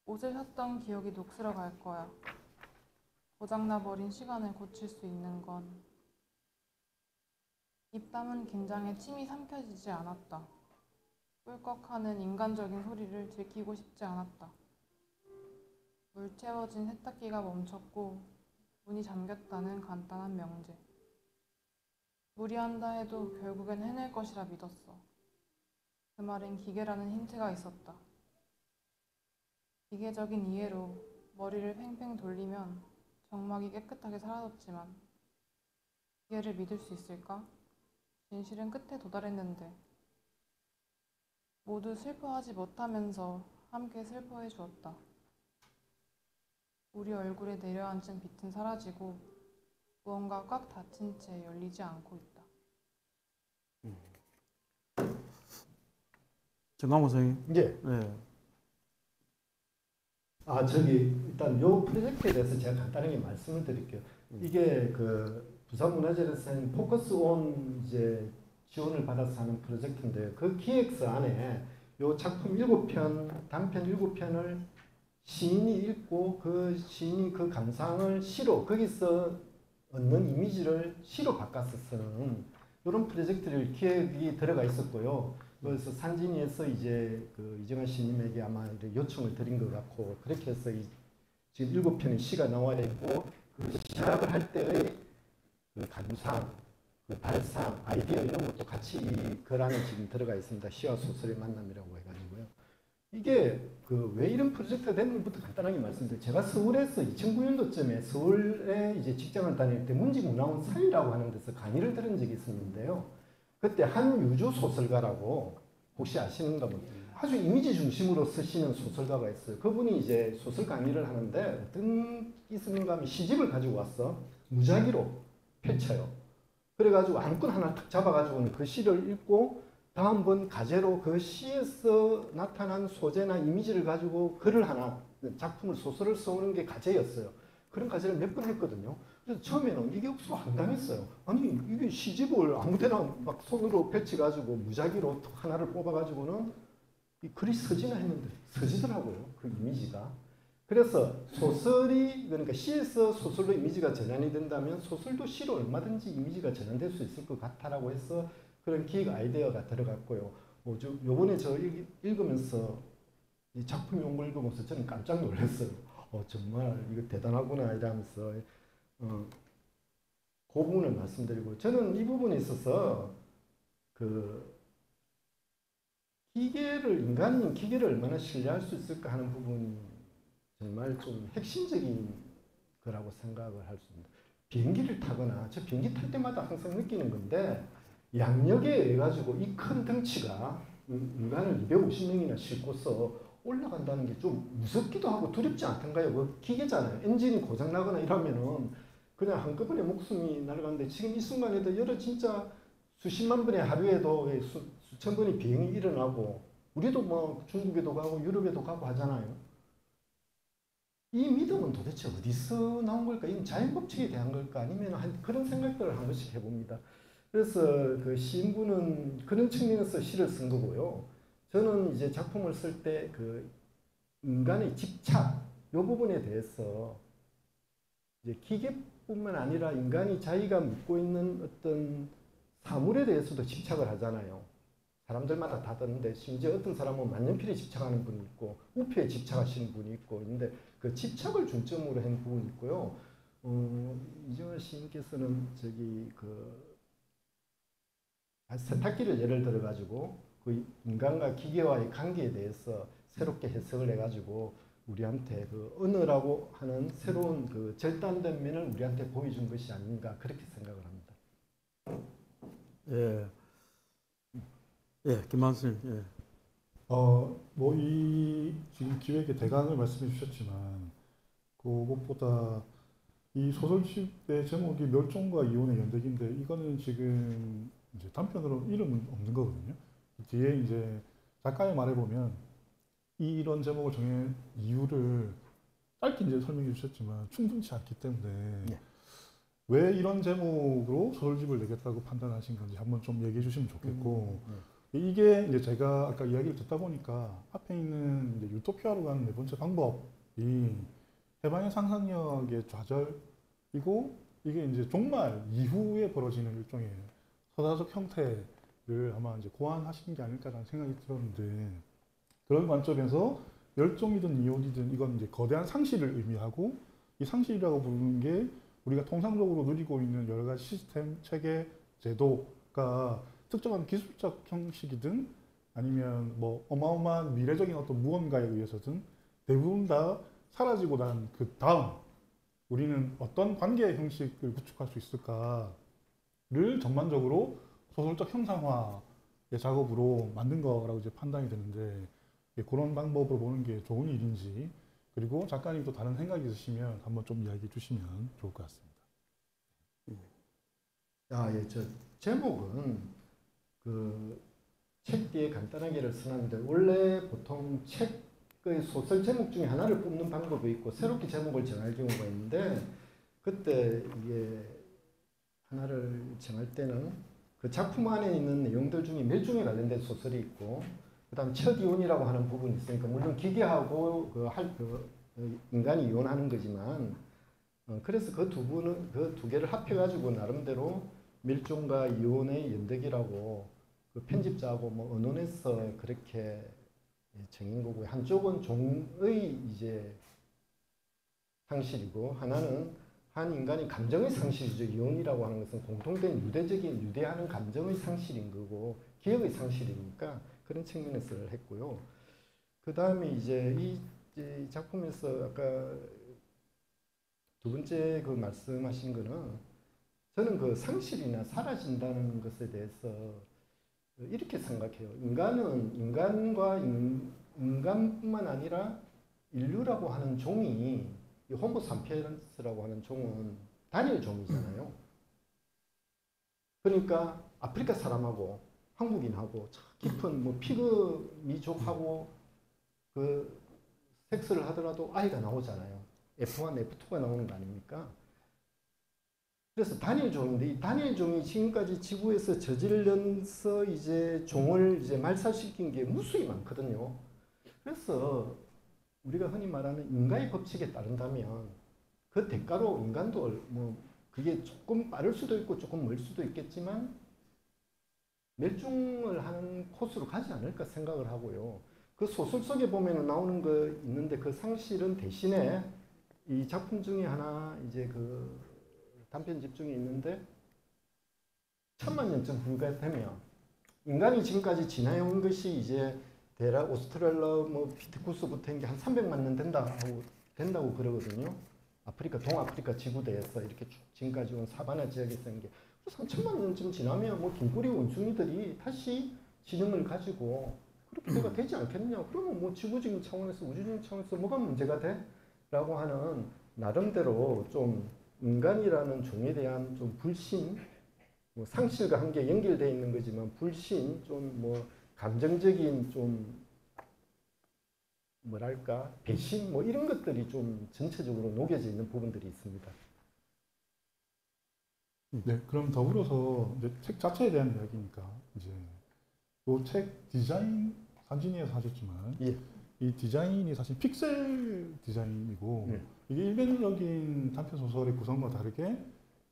옷을 샀던 기억이 녹슬어 갈 거야. 고장나버린 시간을 고칠 수 있는 건. 입담은 긴장에 침이 삼켜지지 않았다. 꿀꺽하는 인간적인 소리를 들키고 싶지 않았다. 물 채워진 세탁기가 멈췄고 문이 잠겼다는 간단한 명제. 무리한다 해도 결국엔 해낼 것이라 믿었어. 그 말엔 기계라는 힌트가 있었다. 기계적인 이해로 머리를 팽팽 돌리면 정막이 깨끗하게 사라졌지만 기계를 믿을 수 있을까? 진실은 끝에 도달했는데 모두 슬퍼하지 못하면서 함께 슬퍼해 주었다. 우리 얼굴에 내려앉은 빛은 사라지고 무언가 꽉 닫힌 채 열리지 않고 있다. 정강호 선생님. 예. 네. 일단 요 프로젝트에 대해서 제가 간단하게 말씀을 드릴게요. 이게 그 부산문화재에서 포커스 온 이제 지원을 받아서 하는 프로젝트인데요. 그 기획서 안에 요 작품 7편, 단편 7편을 시인이 읽고 그 시인이 그 감상을 시로, 거기서 얻는 이미지를 시로 바꿔서 쓰는 이런 프로젝트를 기획이 들어가 있었고요. 그래서 산진이에서 이제 그 이정환 시인님에게 아마 요청을 드린 것 같고, 그렇게 해서 지금 7편의 시가 나와 있고, 그 시작을 할 때의 그 감상, 그 발상, 아이디어 이런 것도 같이 이 글 안에 지금 들어가 있습니다. 시와 소설의 만남이라고 해가지고요. 이게 그 왜 이런 프로젝트가 됐는지부터 간단하게 말씀드릴게요. 제가 서울에서 2009년도쯤에 서울에 이제 직장을 다닐 때 문지문화원사이라고 하는 데서 강의를 들은 적이 있었는데요. 그때 한유주 소설가라고 혹시 아시는가 모르겠어요. 아주 이미지 중심으로 쓰시는 소설가가 있어요. 그분이 이제 소설 강의를 하는데 어떤 있었는가 하면 시집을 가지고 와서 무작위로 펼쳐요. 그래가지고 안건 하나 딱 잡아가지고는 그 시를 읽고 다음번 가제로 그 시에서 나타난 소재나 이미지를 가지고 글을 하나, 작품을, 소설을 써오는 게 가제였어요. 그런 가제를 몇 번 했거든요. 그래서 처음에는 이게 없어 황당했어요. 아니 이게 시집을 아무데나 막 손으로 펼쳐가지고 무작위로 하나를 뽑아가지고는 이 글이 서지나 했는데 서지더라고요. 그 이미지가. 그래서 소설이, 그러니까 시에서 소설로 이미지가 전환이 된다면 소설도 시로 얼마든지 이미지가 전환될 수 있을 것 같다라고 해서 그런 기획 아이디어가 들어갔고요. 요번에 저 읽으면서 이 작품 용어를 읽으면서 저는 깜짝 놀랐어요. 정말 이거 대단하구나 이러면서 그 부분을 말씀드리고, 저는 이 부분에 있어서 그 인간이 기계를 얼마나 신뢰할 수 있을까 하는 부분이 정말 좀 핵심적인 거라고 생각을 할 수 있습니다. 비행기를 타거나, 저 비행기 탈 때마다 항상 느끼는 건데, 양력에 의해 가지고 이 큰 덩치가 인간을 250명이나 싣고서 올라간다는 게 좀 무섭기도 하고 두렵지 않던가요? 뭐 기계잖아요. 엔진이 고장 나거나 이러면은 그냥 한꺼번에 목숨이 날아가는데, 지금 이 순간에도 여러 진짜 수십만 번의 하루에도 수천 번의 비행이 일어나고, 우리도 뭐 중국에도 가고 유럽에도 가고 하잖아요. 이 믿음은 도대체 어디서 나온 걸까? 이건 자연 법칙에 대한 걸까? 아니면 그런 생각들을 한 번씩 해봅니다. 그래서 그 시인분은 그런 측면에서 시를 쓴 거고요. 저는 이제 작품을 쓸 때 그 인간의 집착, 이 부분에 대해서 이제 기계뿐만 아니라 인간이 자기가 묻고 있는 어떤 사물에 대해서도 집착을 하잖아요. 사람들마다 다 다른데, 심지어 어떤 사람은 만년필에 집착하는 분이 있고 우표에 집착하시는 분이 있고 있는데, 그 집착을 중점으로 한 부분이 있고요. 이정환 시인께서는 저기 그 세탁기를 예를 들어 가지고 그 인간과 기계와의 관계에 대해서 새롭게 해석을 해가지고 우리한테 그 언어라고 하는 새로운 그 절단된 면을 우리한테 보여준 것이 아닌가, 그렇게 생각을 합니다. 예. 예, 김만수님. 예. 뭐 이 지금 기획의 대강을 말씀해 주셨지만, 그것보다 이 소설집의 제목이 멸종과 이혼의 연대기인데, 이거는 지금 이제 단편으로 이름은 없는 거거든요. 뒤에 이제 작가의 말에 보면 이런 제목을 정한 이유를 짧게 이제 설명해 주셨지만 충분치 않기 때문에 네. 왜 이런 제목으로 소설집을 내겠다고 판단하신 건지 한번 좀 얘기해 주시면 좋겠고, 이게 이제 제가 아까 이야기를 듣다 보니까 앞에 있는 이제 유토피아로 가는 네 번째 방법이 해방의 상상력의 좌절이고, 이게 이제 종말 이후에 벌어지는 일종의 서사적 형태를 아마 이제 고안하신 게 아닐까라는 생각이 들었는데, 그런 관점에서 멸종이든 이혼이든 이건 이제 거대한 상실을 의미하고, 이 상실이라고 부르는 게 우리가 통상적으로 누리고 있는 여러 가지 시스템, 체계, 제도가 특정한 기술적 형식이든 아니면 뭐 어마어마한 미래적인 어떤 무언가에 의해서든 대부분 다 사라지고 난 그 다음 우리는 어떤 관계 형식을 구축할 수 있을까를 전반적으로 소설적 형상화의 작업으로 만든 거라고 이제 판단이 되는데, 그런 방법으로 보는 게 좋은 일인지, 그리고 작가님도 다른 생각이 있으시면 한번 좀 이야기해 주시면 좋을 것 같습니다. 예, 저 제목은 그 책 뒤에 간단하게를 써놨는데, 원래 보통 책의 소설 제목 중에 하나를 뽑는 방법이 있고 새롭게 제목을 정할 경우가 있는데, 그때 이게 하나를 정할 때는 그 작품 안에 있는 내용들 중에 멸종에 관련된 소설이 있고, 그다음 첫 이혼이라고 하는 부분이 있으니까, 물론 기계하고 인간이 이혼하는 거지만, 그래서 그 두 개를 합해가지고 나름대로 멸종과 이혼의 연대기라고 그 편집자하고 뭐 언론에서 그렇게 정인 거고요. 한쪽은 종의 이제 상실이고, 하나는 한 인간이 감정의 상실이죠. 이혼이라고 하는 것은 공통된 유대하는 감정의 상실인 거고, 기억의 상실이니까 그런 측면에서 했고요. 그 다음에 이제 이 작품에서 아까 두 번째 그 말씀하신 거는, 저는 그 상실이나 사라진다는 것에 대해서 이렇게 생각해요. 인간뿐만 아니라 인류라고 하는 종이, 이 호모 삼피엔스라고 하는 종은 단일 종이잖아요. 그러니까 아프리카 사람하고 한국인하고 깊은 뭐 피그 미족하고 그 섹스를 하더라도 아이가 나오잖아요. F1, F2가 나오는 거 아닙니까? 그래서 단일 종인데, 이 단일 종이 지금까지 지구에서 저지르면서 이제 종을 이제 말살시킨 게 무수히 많거든요. 그래서 우리가 흔히 말하는 인과의 법칙에 따른다면 그 대가로 인간도 뭐 그게 조금 빠를 수도 있고 조금 멀 수도 있겠지만 멸종을 하는 코스로 가지 않을까 생각을 하고요. 그 소설 속에 보면 나오는 거 있는데, 그 상실은 대신에 이 작품 중에 하나 이제 그 단편집 중에 있는데 1000만 년쯤 후가 되면 인간이 지금까지 지나온 것이 이제 오스트랄라 뭐 피테쿠스부터 한 300만 년 된다고 그러거든요. 아프리카 동아프리카 지구대에서 이렇게 쭉 지금까지 온 사바나 지역에서 한 게 3000만 년쯤 지나면 뭐 긴꼬리 원숭이들이 다시 지능을 가지고 그렇게 돼가 되지 않겠냐. 그러면 뭐 지구적인 차원에서 우주적인 차원에서 뭐가 문제가 돼? 라고 하는 나름대로 좀 인간이라는 종에 대한 좀 불신, 뭐 상실과 함께 연결되어 있는 거지만 불신, 좀 뭐 감정적인 좀 뭐랄까 배신 뭐 이런 것들이 좀 전체적으로 녹여져 있는 부분들이 있습니다. 네, 그럼 더불어서 이제 책 자체에 대한 이야기니까 이제 이 책 디자인 산진이에서 하셨지만 예. 이 디자인이 사실 픽셀 디자인이고 네. 이게 일반적인 단편 소설의 구성과 다르게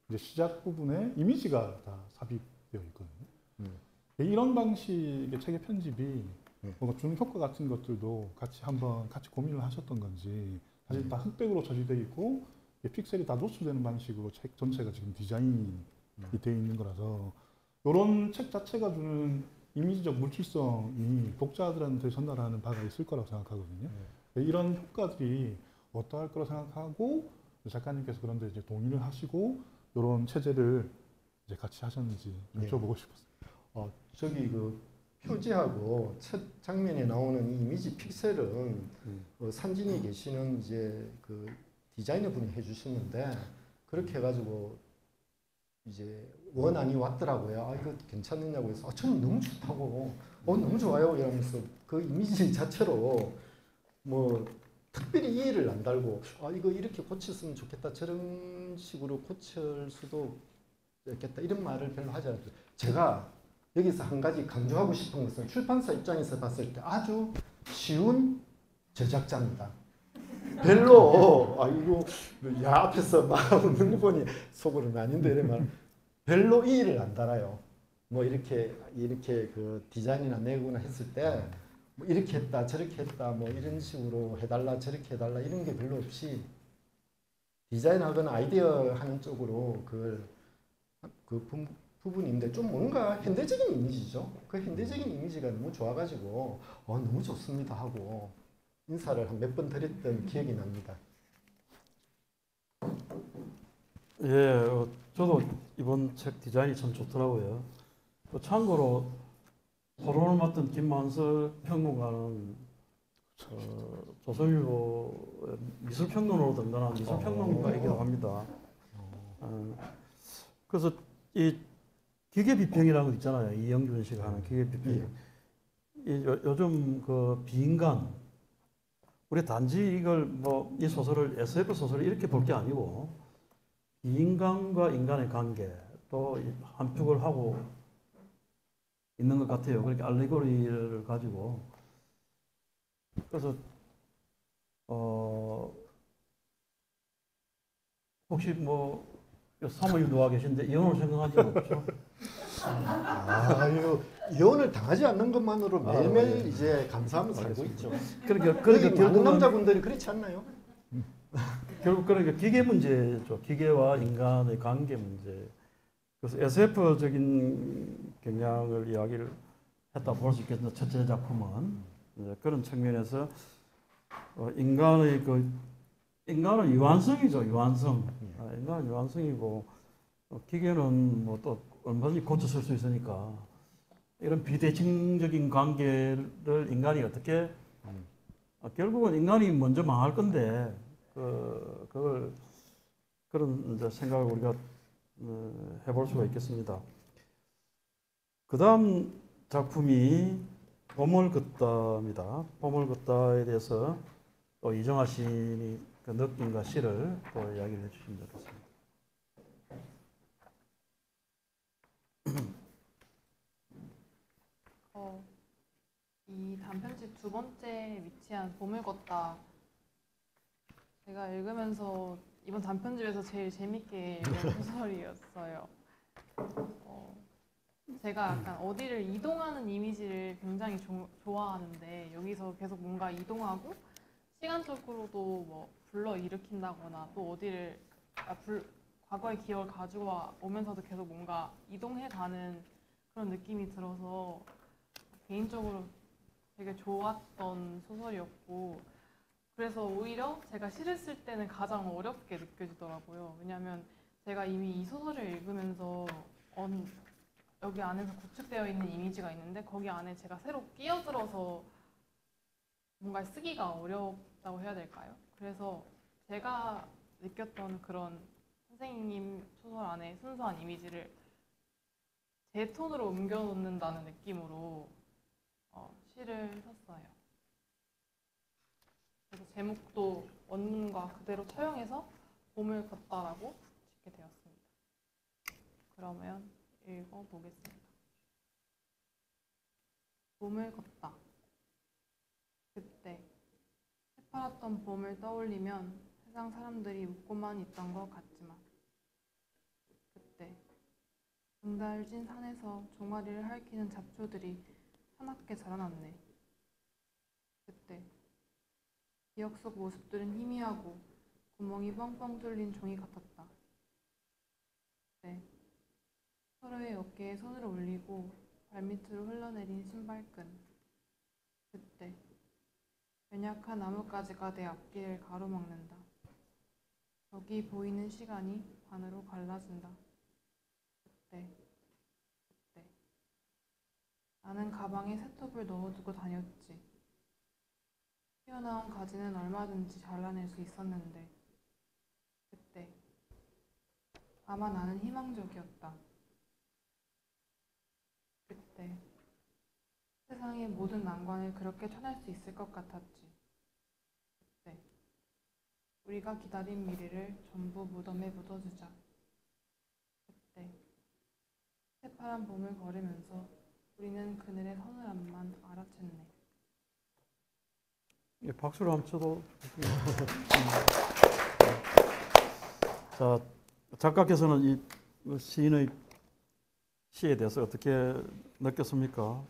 이제 시작 부분에 이미지가 다 삽입되어 있거든요. 이런 방식의 책의 편집이 뭔가 주는 효과 같은 것들도 같이 고민을 하셨던 건지 사실 다 흑백으로 처리되어 있고 픽셀이 다 노출되는 방식으로 책 전체가 지금 디자인이 되어 있는 거라서 이런 책 자체가 주는 이미지적 물질성이 독자들한테 전달하는 바가 있을 거라고 생각하거든요. 이런 효과들이 어떠할 거라고 생각하고 작가님께서 그런데 이제 동의를 하시고 이런 체제를 이제 같이 하셨는지 여쭤보고 싶었어요. 저기 그 표지하고 첫 장면에 나오는 이 이미지 픽셀은 산진이 계시는 이제 그 디자이너 분이 해주셨는데 그렇게 해가지고 이제 원안이 왔더라고요. 아, 이거 괜찮느냐고 해서 저는 너무 좋다고 너무 좋아요 이러면서 그 이미지 자체로 뭐 특별히 이해를 안 달고 이거 이렇게 고쳤으면 좋겠다 저런 식으로 고칠 수도 있겠다 이런 말을 별로 하지 않았어요. 제가 여기서 한 가지 강조하고 싶은 것은 출판사 입장에서 봤을 때 아주 쉬운 제작자입니다. 별로 이거 앞에서 막 웃는 거 보니 속으로는 아닌데 이런 말 별로 이의를 안 달아요. 뭐 이렇게 그 디자인이나 내거나 했을 때 뭐 이렇게 했다 저렇게 했다 뭐 이런 식으로 해달라 저렇게 해달라 이런 게 별로 없이 디자인하거나 아이디어 하는 쪽으로 그 부분인데 좀 뭔가 현대적인 이미지죠. 그 현대적인 이미지가 너무 좋아가지고 너무 좋습니다 하고 인사를 한 몇 번 드렸던 기억이 납니다. 예, 저도 이번 책 디자인이 참 좋더라고요. 참고로 토론을 맡은 김만설 평론가는 조선일보 미술평론으로 등단한 미술평론가이기도 합니다. 그래서 이 기계비평이라는 거 있잖아요. 이영준 씨가 하는 기계비평. 요즘 그 비인간, 우리 단지 이걸 뭐 이 소설을 SF 소설을 이렇게 볼 게 아니고 비인간과 인간의 관계 또 함축을 하고 있는 것 같아요. 그렇게 알레고리를 가지고 그래서 혹시 뭐 사모님 누가 계신데 이혼을 생각한 적 없죠? 이혼을 당하지 않는 것만으로 매일매일 예. 이제 감사하면서 살고 있죠. 그러니까 많은 결국은 남자분들이 그렇지 않나요? 결국 그러니까 기계 문제죠. 기계와 인간의 관계 문제. 그래서 SF적인 경향을 이야기를 했다 볼 수 있겠는데 첫째 작품은 이제 그런 측면에서 인간은 유한성이죠. 유한성. 인간은 유한성이고 기계는 뭐 또 얼마든지 고쳐 쓸 수 있으니까 이런 비대칭적인 관계를 인간이 어떻게 결국은 인간이 먼저 망할 건데 그걸 그런 이제 생각을 우리가 해볼 수가 있겠습니다. 그 다음 작품이 봄을 걷다입니다. 봄을 걷다에 대해서 또 이정아 시인이 그 느낌과 시를 또 이야기를 해주시면 좋겠습니다. 이 단편집 두 번째 위치한 봄을 걷다 제가 읽으면서 이번 단편집에서 제일 재밌게 읽은 소설이었어요. 제가 약간 어디를 이동하는 이미지를 굉장히 좋아하는데 여기서 계속 뭔가 이동하고 시간적으로도 뭐 불러일으킨다거나 또 어디를 과거의 기억을 가지고 오면서도 계속 뭔가 이동해가는 그런 느낌이 들어서 개인적으로 되게 좋았던 소설이었고, 그래서 오히려 제가 시를 쓸 때는 가장 어렵게 느껴지더라고요. 왜냐하면 제가 이미 이 소설을 읽으면서 여기 안에서 구축되어 있는 이미지가 있는데 거기 안에 제가 새로 끼어들어서 뭔가 쓰기가 어렵다고 해야 될까요? 그래서 제가 느꼈던 그런 선생님 소설 안에 순수한 이미지를 제 톤으로 옮겨 놓는다는 느낌으로 시를 썼어요. 그래서 제목도 원문과 그대로 처형해서 봄을 걷다라고 짓게 되었습니다. 그러면 읽어보겠습니다. 봄을 걷다. 그때 새파랗던 봄을 떠올리면 세상 사람들이 웃고만 있던 것 같지만, 그때 응달진 산에서 종아리를 핥히는 잡초들이 사납게 자라났네. 그때 기억 속 모습들은 희미하고 구멍이 뻥뻥 뚫린 종이 같았다. 그때 서로의 어깨에 손을 올리고 발밑으로 흘러내린 신발끈. 그때 연약한 나뭇가지가 내 앞길을 가로막는다. 저기 보이는 시간이 반으로 갈라진다. 그때 나는 가방에 새톱을 넣어두고 다녔지. 튀어나온 가지는 얼마든지 잘라낼 수 있었는데, 그때 아마 나는 희망적이었다. 그때 세상의 모든 난관을 그렇게 쳐낼 수 있을 것 같았지. 그때 우리가 기다린 미래를 전부 무덤에 묻어주자. 그때 새파란 봄을 걸으면서 우리는 그늘의 서늘함만 알아챘네. 예, 박수를 한번 쳐도. 자, 작가께서는 이 시인의 시에 대해서 어떻게 느꼈습니까?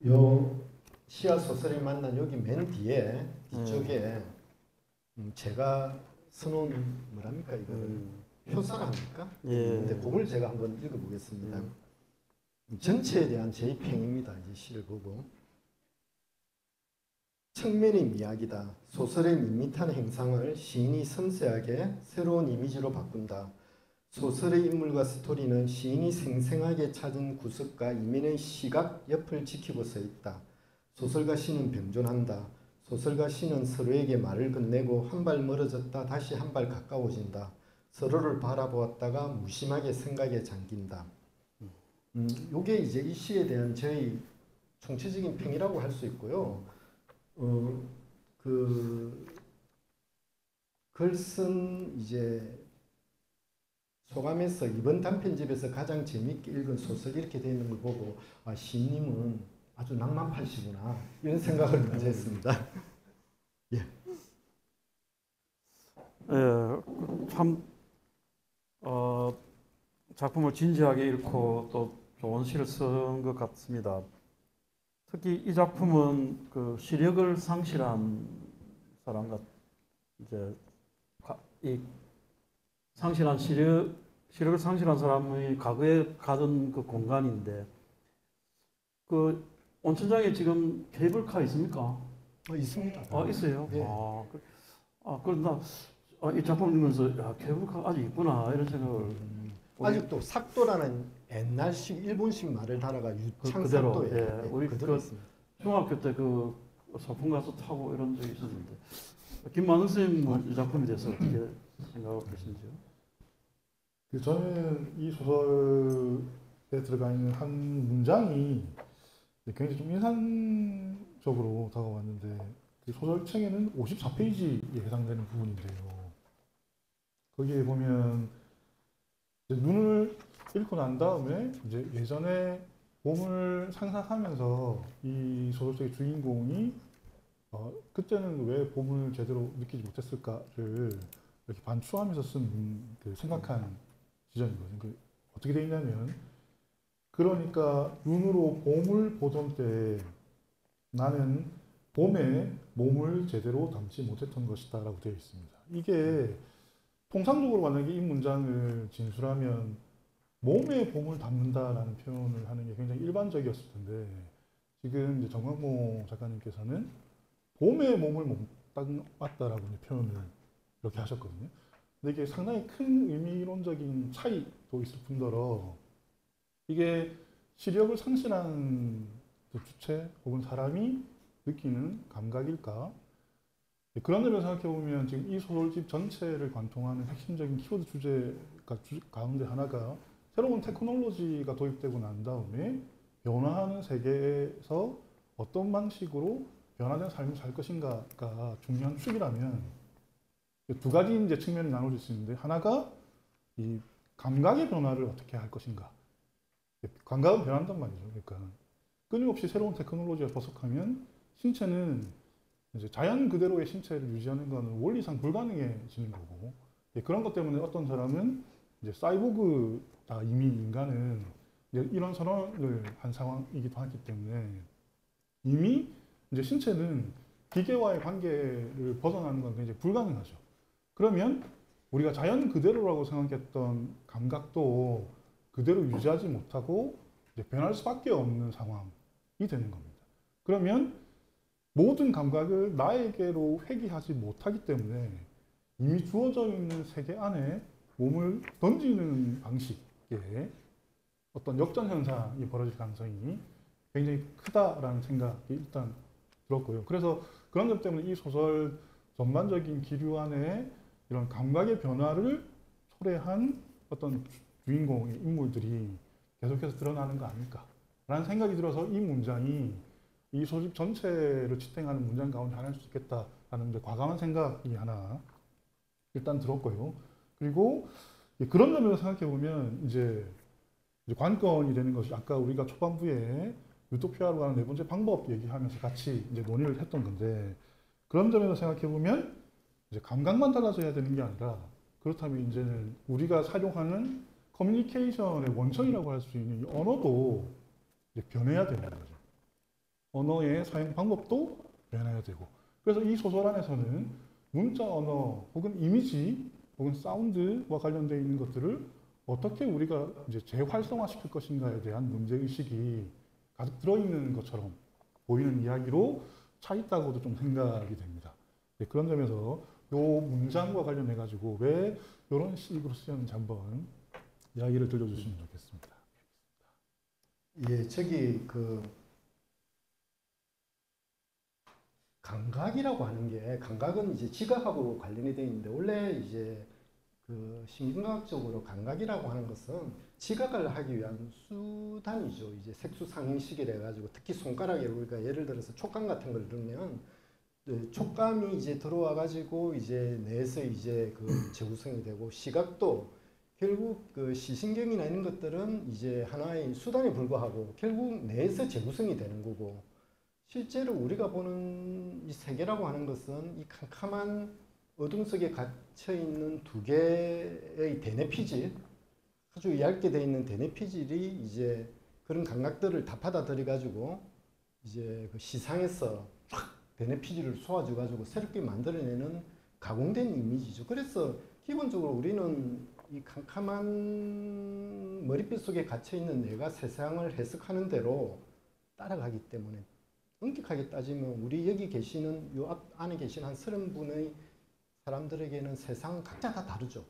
요 시와 소설이 만난 여기 맨 뒤쪽에 제가 써놓은 뭐랍니까 이거를 표사랍니까? 예. 근데 그걸 제가 한번 읽어보겠습니다. 전체에 대한 제 평입니다. 이 시를 보고. 측면의 미학이다. 소설의 밋밋한 행상을 시인이 섬세하게 새로운 이미지로 바꾼다. 소설의 인물과 스토리는 시인이 생생하게 찾은 구석과 이면의 시각 옆을 지키고 서 있다. 소설과 시는 병존한다. 소설과 시는 서로에게 말을 건네고 한 발 멀어졌다 다시 한 발 가까워진다. 서로를 바라보았다가 무심하게 생각에 잠긴다. 요게 이제 이 시에 대한 저희 총체적인 평이라고 할 수 있고요. 글 쓴 이제 소감에서 이번 단편집에서 가장 재미있게 읽은 소설 이렇게 되어 있는 걸 보고 아, 시인님은 아주 낭만파시구나 이런 생각을 먼저 했습니다. 예. 참 작품을 진지하게 읽고 또 좋은 시를 쓴 것 같습니다. 특히 이 작품은 그 시력을 상실한 사람과 이제 이 상실한 시력을 상실한 사람이 과거에 가던 그 공간인데, 그 온천장에 지금 케이블카 있습니까? 있습니다. 있어요. 네. 그런데 이 작품 읽으면서 야, 케이블카 아직 있구나 이런 생각을. 아직도 삭도라는 옛날식 일본식 말을 달아가 유창 그대로, 삭도예요. 예, 네, 우리 그대로 그 있습니다. 중학교 때 그 소풍 가서 타고 이런 적이 있었는데, 김만우 선생님은 이 작품에 대해서 어떻게 생각하고 계신지요? 저는 이 소설에 들어가 있는 한 문장이 굉장히 좀 인상적으로 다가왔는데, 그 소설책에는 54페이지에 해당되는 부분인데요. 거기에 보면 이제 눈을 읽고 난 다음에 이제 예전에 봄을 상상하면서 이 소설 속의 주인공이 그때는 왜 봄을 제대로 느끼지 못했을까를 이렇게 반추하면서 쓴 그 생각한 지점이거든요. 그 어떻게 되어 있냐면, 그러니까 눈으로 봄을 보던 때 나는 봄에 몸을 제대로 담지 못했던 것이다라고 되어 있습니다. 이게 통상적으로 만약에 이 문장을 진술하면 몸에 봄을 담는다라는 표현을 하는 게 굉장히 일반적이었을 텐데 지금 이제 정광모 작가님께서는 봄에 몸을 못 담았다라고 표현을 이렇게 하셨거든요. 근데 이게 상당히 큰 의미론적인 차이도 있을 뿐더러 이게 시력을 상실한 그 주체 혹은 사람이 느끼는 감각일까? 그런 점에서 생각해보면 지금 이 소설집 전체를 관통하는 핵심적인 키워드 주제가 가운데 하나가 새로운 테크놀로지가 도입되고 난 다음에 변화하는 세계에서 어떤 방식으로 변화된 삶을 살 것인가가 중요한 축이라면 두 가지 이제 측면이 나눠질 수 있는데 하나가 이 감각의 변화를 어떻게 할 것인가. 감각은 변한단 말이죠. 그러니까 끊임없이 새로운 테크놀로지가 도착하면 신체는 이제 자연 그대로의 신체를 유지하는 것은 원리상 불가능해지는 거고 그런 것 때문에 어떤 사람은 이제 사이보그다 이미 인간은 이런 선언을 한 상황이기도 하기 때문에 이미 이제 신체는 기계와의 관계를 벗어나는 건 굉장히 불가능하죠. 그러면 우리가 자연 그대로라고 생각했던 감각도 그대로 유지하지 못하고 이제 변할 수밖에 없는 상황이 되는 겁니다. 그러면 모든 감각을 나에게로 회귀하지 못하기 때문에 이미 주어져 있는 세계 안에 몸을 던지는 방식의 어떤 역전 현상이 벌어질 가능성이 굉장히 크다라는 생각이 일단 들었고요. 그래서 그런 점 때문에 이 소설 전반적인 기류 안에 이런 감각의 변화를 초래한 어떤 주인공의 인물들이 계속해서 드러나는 거 아닐까라는 생각이 들어서 이 문장이 이 소집 전체를 지탱하는 문장 가운데 하나일 수 있겠다라는 데 과감한 생각이 하나 일단 들었고요. 그리고 그런 점에서 생각해 보면 이제 관건이 되는 것이 아까 우리가 초반부에 유토피아로 가는 네 번째 방법 얘기하면서 같이 이제 논의를 했던 건데 그런 점에서 생각해 보면 이제 감각만 달라져야 되는 게 아니라 그렇다면 이제는 우리가 사용하는 커뮤니케이션의 원천이라고 할 수 있는 이 언어도 이제 변해야 되는 거죠. 언어의 사용 방법도 변해야 되고 그래서 이 소설 안에서는 문자 언어 혹은 이미지 혹은 사운드와 관련되어 있는 것들을 어떻게 우리가 이제 재활성화시킬 것인가에 대한 문제의식이 가득 들어있는 것처럼 보이는 이야기로 차 있다고도 좀 생각이 됩니다. 네, 그런 점에서 이 문장과 관련해 가지고 왜 이런 식으로 쓰였는지 한번 이야기를 들려주시면 좋겠습니다. 예, 저기 감각이라고 하는 게 감각은 이제 지각하고 관련이 되어 있는데 원래 이제 신경과학적으로 감각이라고 하는 것은 지각을 하기 위한 수단이죠. 이제 색수상행식이라 해가지고 특히 손가락에 우리가 예를 들어서 촉감 같은 걸 넣으면 촉감이 이제 들어와 가지고 이제 뇌에서 이제 재구성이 되고 시각도 결국 시신경이나 이런 것들은 이제 하나의 수단에 불과하고 결국 뇌에서 재구성이 되는 거고 실제로 우리가 보는 이 세계라고 하는 것은 이 캄캄한 어둠 속에 갇혀 있는 두 개의 대뇌피질, 아주 얇게 되어 있는 대뇌피질이 이제 그런 감각들을 다 받아들여 가지고 이제 시상에서 쫙 대뇌피질을 쏘아줘 가지고 새롭게 만들어내는 가공된 이미지죠. 그래서 기본적으로 우리는 이 캄캄한 머릿빛 속에 갇혀 있는 뇌가 세상을 해석하는 대로 따라가기 때문에 엄격하게 따지면 우리 여기 계시는 요 앞 안에 계신 한 30분의 사람들에게는 세상은 각자 다 다르죠.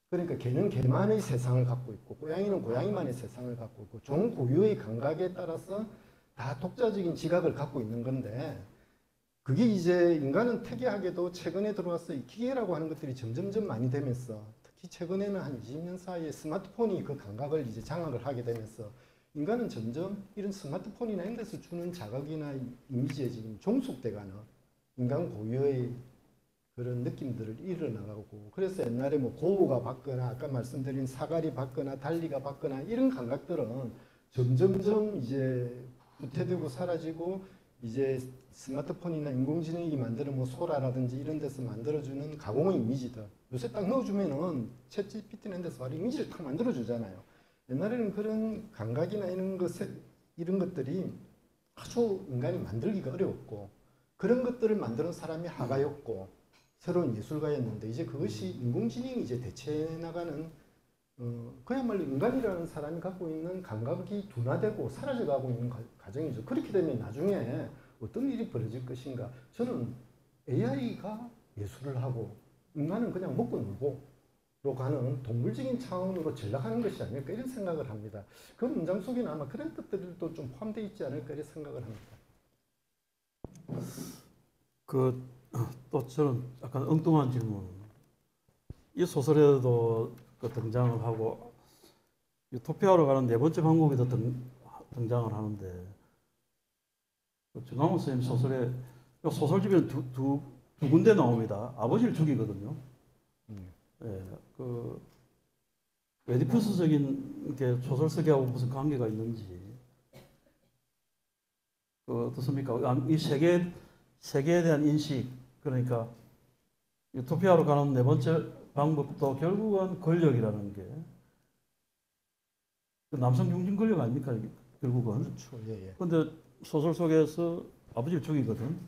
그러니까 개는 개만의 세상을 갖고 있고 고양이는 고양이만의 세상을 갖고 있고 종 고유의 감각에 따라서 다 독자적인 지각을 갖고 있는 건데 그게 이제 인간은 특이하게도 최근에 들어와서 이 기계라고 하는 것들이 점점점 많이 되면서 특히 최근에는 한 20년 사이에 스마트폰이 그 감각을 이제 장악을 하게 되면서 인간은 점점 이런 스마트폰이나 이런 데서 주는 자극이나 이미지에 지금 종속돼가는 인간 고유의 그런 느낌들을 잃어나가고 그래서 옛날에 뭐 고우가 받거나 아까 말씀드린 사가리 받거나 달리가 받거나 이런 감각들은 점점점 이제 후퇴되고 사라지고 이제 스마트폰이나 인공지능이 만드는 뭐 소라라든지 이런 데서 만들어주는 가공의 이미지들 요새 딱 넣어주면은 챗 GPT 이런 데서 바로 이미지를 딱 만들어주잖아요. 옛날에는 그런 감각이나 이런 것들이 아주 인간이 만들기가 어려웠고 그런 것들을 만드는 사람이 하가였고 새로운 예술가였는데 이제 그것이 인공지능이 이제 대체해 나가는 그야말로 인간이라는 사람이 갖고 있는 감각이 둔화되고 사라져가고 있는 과정이죠. 그렇게 되면 나중에 어떤 일이 벌어질 것인가. 저는 AI가 예술을 하고 인간은 그냥 먹고 놀고로 가는 동물적인 차원으로 전락하는 것이 아닐까 이런 생각을 합니다. 그 문장 속에는 아마 그런 것들도 좀 포함되어 있지 않을까 이런 생각을 합니다. 또 저는 약간 엉뚱한 질문. 이 소설에도 등장을 하고 유토피아로 가는 네 번째 방법에도 등장을 하는데 정강훈 선생님 소설에 소설집에 두 군데 나옵니다. 아버지를 죽이거든요. 예, 그 에디푸스적인 게 소설 쓰기하고 무슨 관계가 있는지 어떻습니까? 이 세계에 대한 인식 그러니까 유토피아로 가는 네 번째 방법도 결국은 권력이라는 게 남성 중심 권력 아닙니까? 결국은. 그렇죠. 예, 예. 근데 소설 속에서 아버지를 죽이거든.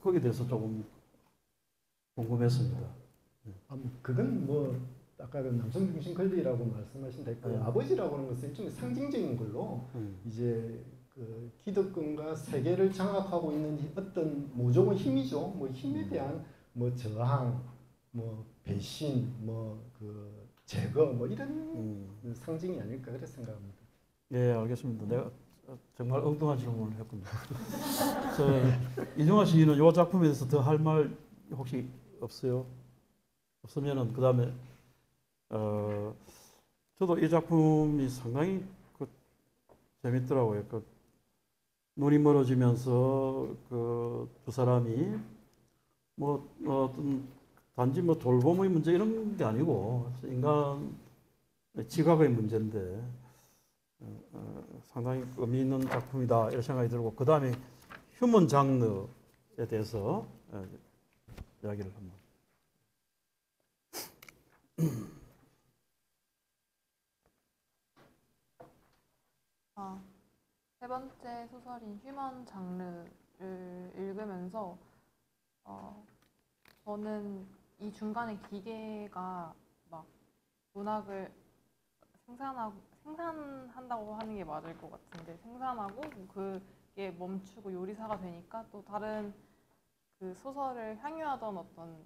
거기에 대해서 조금 궁금했습니다. 그건 뭐 아까 그 남성 중심 권리라고 말씀하신 대로 아버지라고 하는 것은 일종의 상징적인 걸로 이제 그 기득권과 세계를 장악하고 있는 어떤 모종의 힘이죠. 뭐 힘에 대한 뭐 저항, 뭐 배신, 뭐 그 제거, 뭐 이런 상징이 아닐까 그렇게 생각합니다. 예, 알겠습니다. 내가 정말 엉뚱한 질문을 했군요. 이중화 시인은 이 작품에 대해서 더 할 말 혹시 없어요? 없으면은 그 다음에 저도 이 작품이 상당히 재밌더라고요. 눈이 멀어지면서 두 사람이 어떤 단지 돌봄의 문제 이런 게 아니고 인간 지각의 문제인데 상당히 의미 있는 작품이다 이런 생각이 들고 그 다음에 휴먼 장르에 대해서 이야기를 합니다. 세 번째 소설인 휴먼 장르를 읽으면서 저는 이 중간에 기계가 막 문학을 생산한다고 하는 게 맞을 것 같은데 생산하고 그게 멈추고 요리사가 되니까 또 다른 그 소설을 향유하던 어떤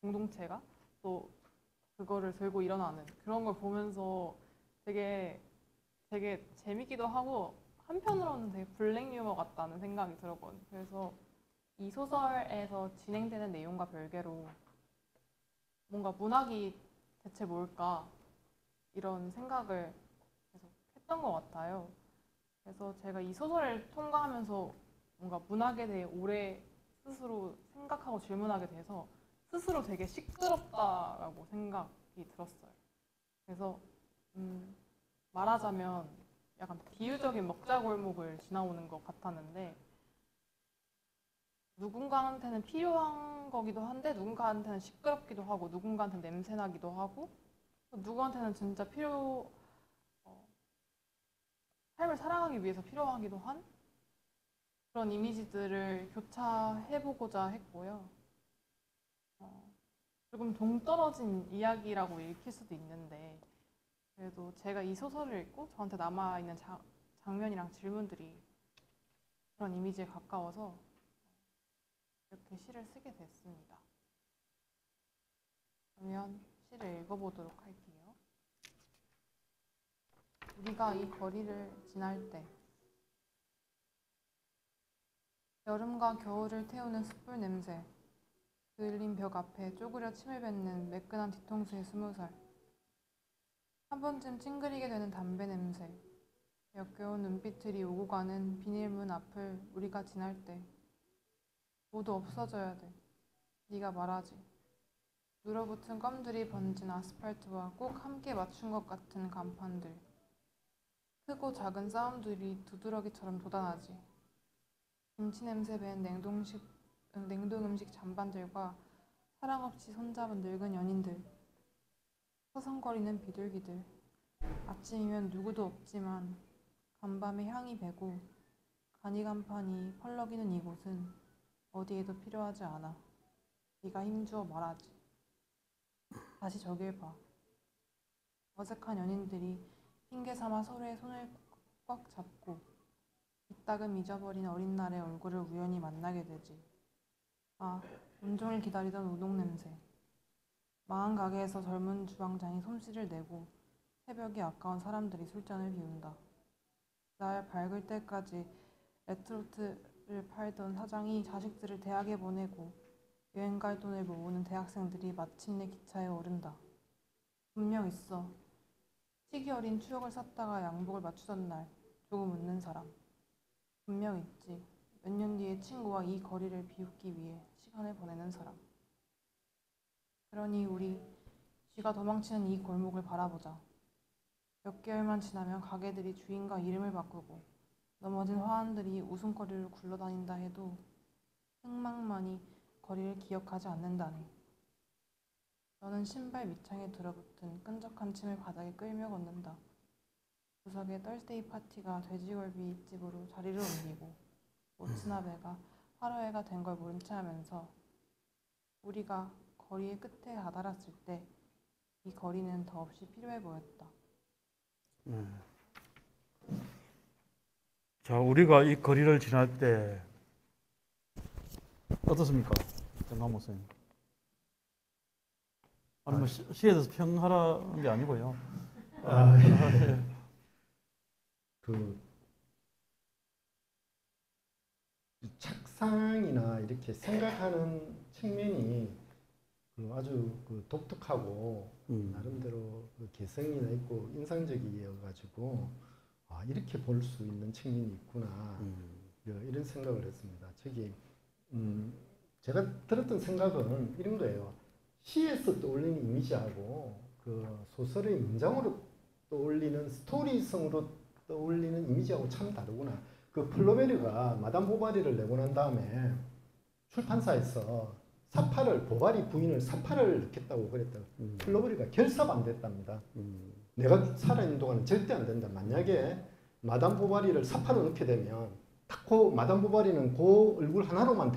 공동체가 또 그거를 들고 일어나는 그런 걸 보면서 되게 재밌기도 하고 한편으로는 되게 블랙 유머 같다는 생각이 들었거든요. 그래서 이 소설에서 진행되는 내용과 별개로 뭔가 문학이 대체 뭘까 이런 생각을 계속 했던 것 같아요. 그래서 제가 이 소설을 통과하면서 뭔가 문학에 대해 오래 스스로 생각하고 질문하게 돼서 스스로 되게 시끄럽다라고 생각이 들었어요. 그래서 말하자면 약간 비유적인 먹자골목을 지나오는 것 같았는데 누군가한테는 필요한 거기도 한데 누군가한테는 시끄럽기도 하고 누군가한테는 냄새나기도 하고 누구한테는 진짜 삶을 살아가기 위해서 필요하기도 한 그런 이미지들을 교차해보고자 했고요. 조금 동떨어진 이야기라고 읽힐 수도 있는데 그래도 제가 이 소설을 읽고 저한테 남아있는 장면이랑 질문들이 그런 이미지에 가까워서 이렇게 시를 쓰게 됐습니다. 그러면 시를 읽어보도록 할게요. 우리가 이 거리를 지날 때 여름과 겨울을 태우는 숯불 냄새 그을린 벽 앞에 쪼그려 침을 뱉는 매끈한 뒤통수의 20살 한 번쯤 찡그리게 되는 담배 냄새 역겨운 눈빛들이 오고 가는 비닐문 앞을 우리가 지날 때 모두 없어져야 돼. 네가 말하지. 눌어붙은 껌들이 번진 아스팔트와 꼭 함께 맞춘 것 같은 간판들. 크고 작은 싸움들이 두드러기처럼 돋아나지. 김치 냄새 밴 냉동 음식 잔반들과 사랑 없이 손잡은 늙은 연인들. 서성거리는 비둘기들. 아침이면 누구도 없지만 간밤에 향이 배고 간이 간판이 펄럭이는 이곳은 어디에도 필요하지 않아. 네가 힘주어 말하지. 다시 저길 봐. 어색한 연인들이 핑계 삼아 서로의 손을 꽉 잡고 이따금 잊어버린 어린 날의 얼굴을 우연히 만나게 되지. 아, 온종일 기다리던 우동 냄새. 망한 가게에서 젊은 주방장이 솜씨를 내고 새벽이 아까운 사람들이 술잔을 비운다. 날 밝을 때까지 레트로트를 팔던 사장이 자식들을 대학에 보내고 여행 갈 돈을 모으는 대학생들이 마침내 기차에 오른다. 분명 있어. 시기 어린 추억을 쌓다가 양복을 맞추던 날 조금 웃는 사람. 분명 있지. 몇 년 뒤에 친구와 이 거리를 비웃기 위해 시간을 보내는 사람. 그러니 우리 쥐가 도망치는 이 골목을 바라보자. 몇 개월만 지나면 가게들이 주인과 이름을 바꾸고 넘어진 화환들이 웃음거리로 굴러다닌다 해도 흙망만이 거리를 기억하지 않는다네. 너는 신발 밑창에 들어붙은 끈적한 침을 바닥에 끌며 걷는다. 구석의 떨스데이 파티가 돼지갈비 집으로 자리를 옮기고 모츠나베가 화로회가 된 걸 모른 체 하면서 우리가 거리의 끝에 다다랐을 때 이 거리는 더없이 필요해 보였다. 네. 자, 우리가 이 거리를 지날 때 어떻습니까? 정강 목사님. 아니 뭐 시에 대해서 평하라는 게 아니고요. 그 착상이나 이렇게 생각하는 측면이 아주 독특하고 나름대로 개성이나 있고 인상적이어가지고 이렇게 볼 수 있는 측면이 있구나 이런 생각을 했습니다. 제가 들었던 생각은 이런 거예요. 시에서 떠올리는 이미지하고 소설의 문장으로 떠올리는 스토리성으로 떠올리는 이미지하고 참 다르구나. 플로베르가 마담 보바리를 내고 난 다음에 출판사에서 보바리 부인을 사파를 넣겠다고 그랬다고. 플로베르가 결사가 안 됐답니다. 내가 살아있는 동안은 절대 안 된다. 만약에 마담 보바리를 사파로 넣게 되면 마담 보바리는 그 얼굴 하나로만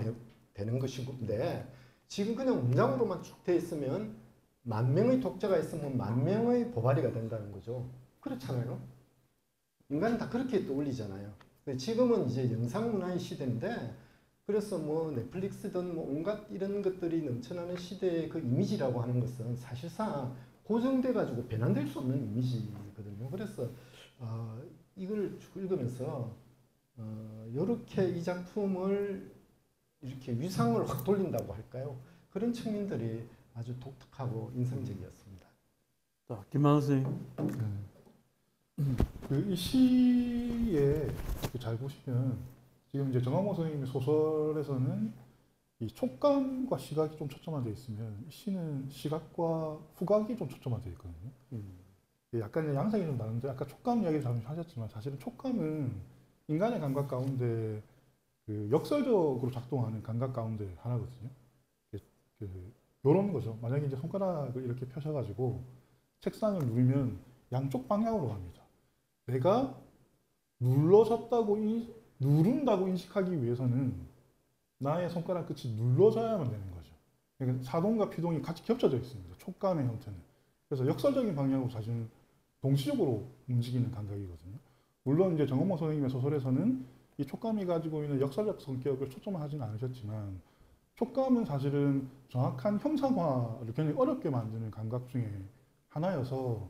되는 것인데 지금 그냥 문장으로만 쭉 돼 있으면 10,000명의 독자가 있으면 10,000명의 보바리가 된다는 거죠. 그렇잖아요. 인간은 다 그렇게 떠올리잖아요. 지금은 이제 영상문화의 시대인데 그래서 넷플릭스든 온갖 이런 것들이 넘쳐나는 시대의 이미지라고 하는 것은 사실상 고정돼 가지고 변환될 수 없는 이미지거든요. 그래서 이걸 쭉 읽으면서 이렇게 이 작품을 이렇게 위상을 확 돌린다고 할까요? 그런 측면들이 아주 독특하고 인상적이었습니다. 자, 김만호 선생님. 이 시에 잘 보시면 지금 이제 정광호 선생님의 소설에서는 이 촉감과 시각이 좀 초점화되어 있으면 이 시는 시각과 후각이 좀 초점화되어 있거든요. 약간 양상이 좀 다른데 아까 촉감 이야기를 잠시 하셨지만 사실은 촉감은 인간의 감각 가운데 역설적으로 작동하는 감각 가운데 하나거든요. 요런 거죠. 만약에 이제 손가락을 이렇게 펴셔가지고 책상을 누르면 양쪽 방향으로 갑니다. 내가 누른다고 인식하기 위해서는 나의 손가락 끝이 눌러져야만 되는 거죠. 그러니까 사동과 피동이 같이 겹쳐져 있습니다. 촉감의 형태는. 그래서 역설적인 방향으로 사실은 동시적으로 움직이는 감각이거든요. 물론 이제 정원모 선생님의 소설에서는 이 촉감이 가지고 있는 역설적 성격을 초점화하지는 않으셨지만 촉감은 사실은 정확한 형상화를 굉장히 어렵게 만드는 감각 중에 하나여서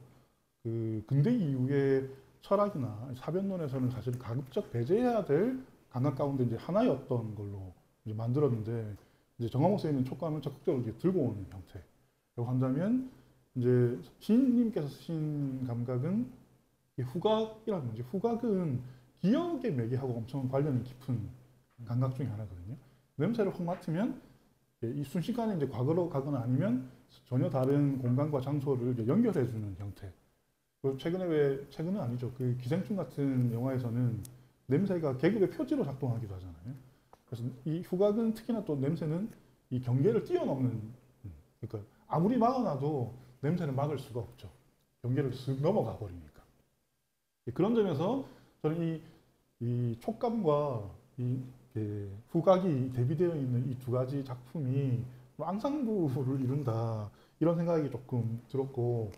근대 이후의 철학이나 사변론에서는 사실 가급적 배제해야 될 감각 가운데 이제 하나였던 걸로 이제 만들었는데 이제 정광호 선생님은 촉감을 적극적으로 이제 들고 오는 형태라고 한다면 이제 시인님께서 쓰신 감각은 후각이라는 거지. 후각은 기억의 매개하고 엄청 관련이 깊은 감각 중에 하나거든요. 냄새를 확 맡으면 이 순식간에 이제 과거로 가거나 아니면 전혀 다른 공간과 장소를 이제 연결해주는 형태. 최근은 아니죠. 기생충 같은 영화에서는 냄새가 계급의 표지로 작동하기도 하잖아요. 그래서 이 후각은 특히나 또 냄새는 이 경계를 뛰어넘는, 그러니까 아무리 막아놔도 냄새는 막을 수가 없죠. 경계를 쓱 넘어가 버리니까. 그런 점에서 저는 이 이 촉감과 이 후각이 대비되어 있는 이 두 가지 작품이 뭐 앙상블을 이룬다 이런 생각이 조금 들었고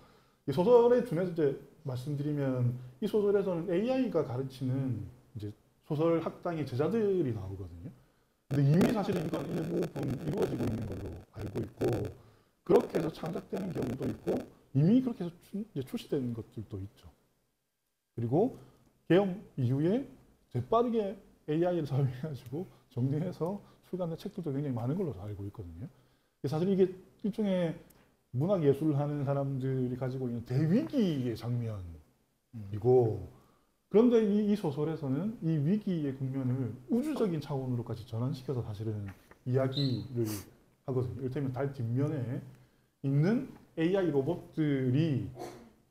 이 소설에 준해서 이제 말씀드리면 이 소설에서는 AI가 가르치는 이제 소설 학당의 제자들이 나오거든요. 근데 이미 사실은 이건 일부분 이루어지고 있는 걸로 알고 있고 그렇게 해서 창작되는 경우도 있고 이미 그렇게 해서 이제 출시되는 것들도 있죠. 그리고 개엄 이후에 재빠르게 AI를 사용해가지고 정리해서 출간된 책들도 굉장히 많은 걸로 알고 있거든요. 사실 이게 일종의 문학 예술을 하는 사람들이 가지고 있는 대위기의 장면이고 그런데 이 소설에서는 이 위기의 국면을 우주적인 차원으로까지 전환시켜서 사실은 이야기를 하거든요. 이를테면 달 뒷면에 있는 AI 로봇들이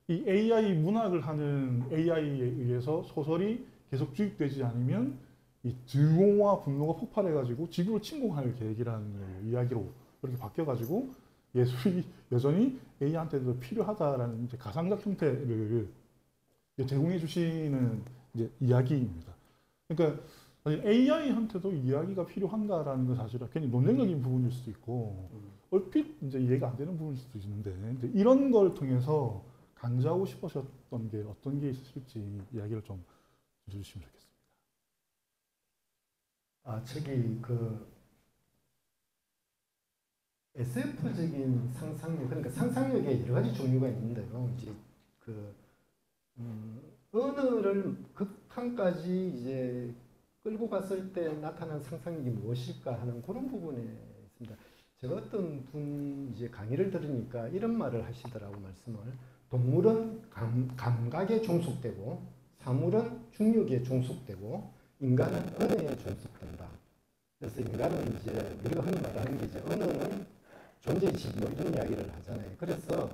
이 AI 문학을 하는 AI에 의해서 소설이 계속 주입되지 않으면 이 증오와 분노가 폭발해가지고 지구를 침공할 계획이라는 이야기로 그렇게 바뀌어가지고 예술이 여전히 AI한테도 필요하다라는 이제 가상작 형태를 제공해 주시는 이제 이야기입니다. 그러니까 AI한테도 이야기가 필요한가라는 건 사실은 괜히 논쟁적인 부분일 수도 있고 얼핏 이제 이해가 안 되는 부분일 수도 있는데 이제 이런 걸 통해서 강조하고 싶으셨던 게 어떤 게 있으실지 이야기를 좀 해주시면 좋겠습니다. 책이 그 SF적인 상상력, 그러니까 상상력에 여러 가지 종류가 있는데요. 이제 그 언어를 극한까지 이제 끌고 갔을 때 나타난 상상력이 무엇일까 하는 그런 부분에 있습니다. 제가 어떤 분 이제 강의를 들으니까 이런 말을 하시더라고 말씀을. 동물은 감각에 종속되고 사물은 중력에 종속되고 인간은 언어에 종속된다. 그래서 인간은 이제 우리가 흔히 말하는 게 이제 언어는 존재의 질 뭐 이런 이야기를 하잖아요. 그래서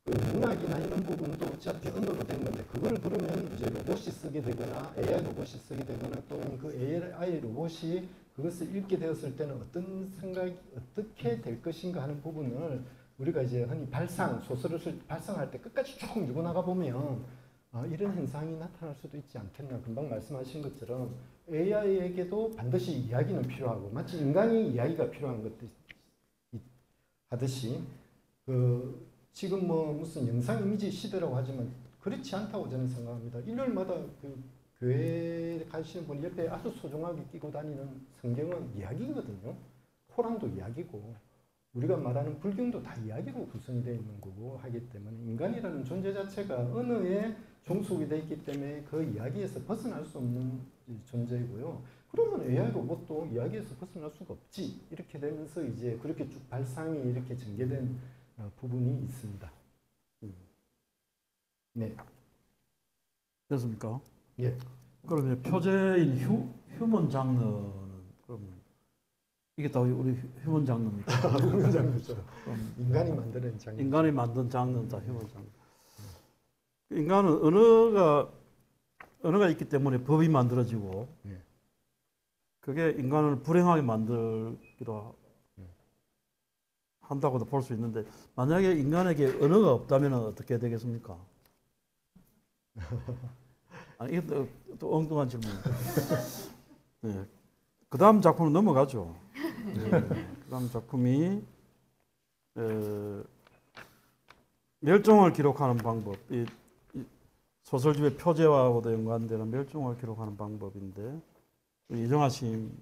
그 문학이나 이런 부분도 어차피 언어로 된 건데 그걸 부르면 이제 로봇이 쓰게 되거나 AI 로봇이 쓰게 되거나 또는 그 AI 로봇이 그것을 읽게 되었을 때는 어떤 생각이 어떻게 될 것인가 하는 부분을 우리가 이제 흔히 소설을 발상할 때 끝까지 쭉 밀고 나가 보면 이런 현상이 나타날 수도 있지 않겠나. 금방 말씀하신 것처럼 AI에게도 반드시 이야기는 필요하고 마치 인간이 이야기가 필요한 것 하듯이 지금 뭐 무슨 영상 이미지 시대라고 하지만 그렇지 않다고 저는 생각합니다. 일요일마다 그 교회에 가시는 분 옆에 아주 소중하게 끼고 다니는 성경은 이야기거든요. 코란도 이야기고 우리가 말하는 불경도 다 이야기로 구성이 되어 있는 거고 하기 때문에 인간이라는 존재 자체가 언어에 종속이 되어 있기 때문에 그 이야기에서 벗어날 수 없는 존재이고요. 그러면 AI 로봇도 이야기에서 벗어날 수가 없지. 이렇게 되면서 이제 그렇게 쭉 발상이 이렇게 전개된 부분이 있습니다. 네. 됐습니까? 예. 그러면 표제인 휴먼 장르는 그럼 이게 다 우리 휴먼 장르입니까? 휴먼 장르죠. 인간이 만드는 장르. 인간이 만든 장르는 다 휴먼 장르. 인간은 언어가 있기 때문에 법이 만들어지고 예. 그게 인간을 불행하게 만들기도 한다고도 볼 수 있는데 만약에 인간에게 언어가 없다면 어떻게 되겠습니까? 이게 또 엉뚱한 질문입니다. 네. 그 다음 작품으로 넘어가죠. 네. 그 다음 작품이 멸종을 기록하는 방법. 이 소설집의 표제와도 연관되는 멸종을 기록하는 방법인데 이정아 시인.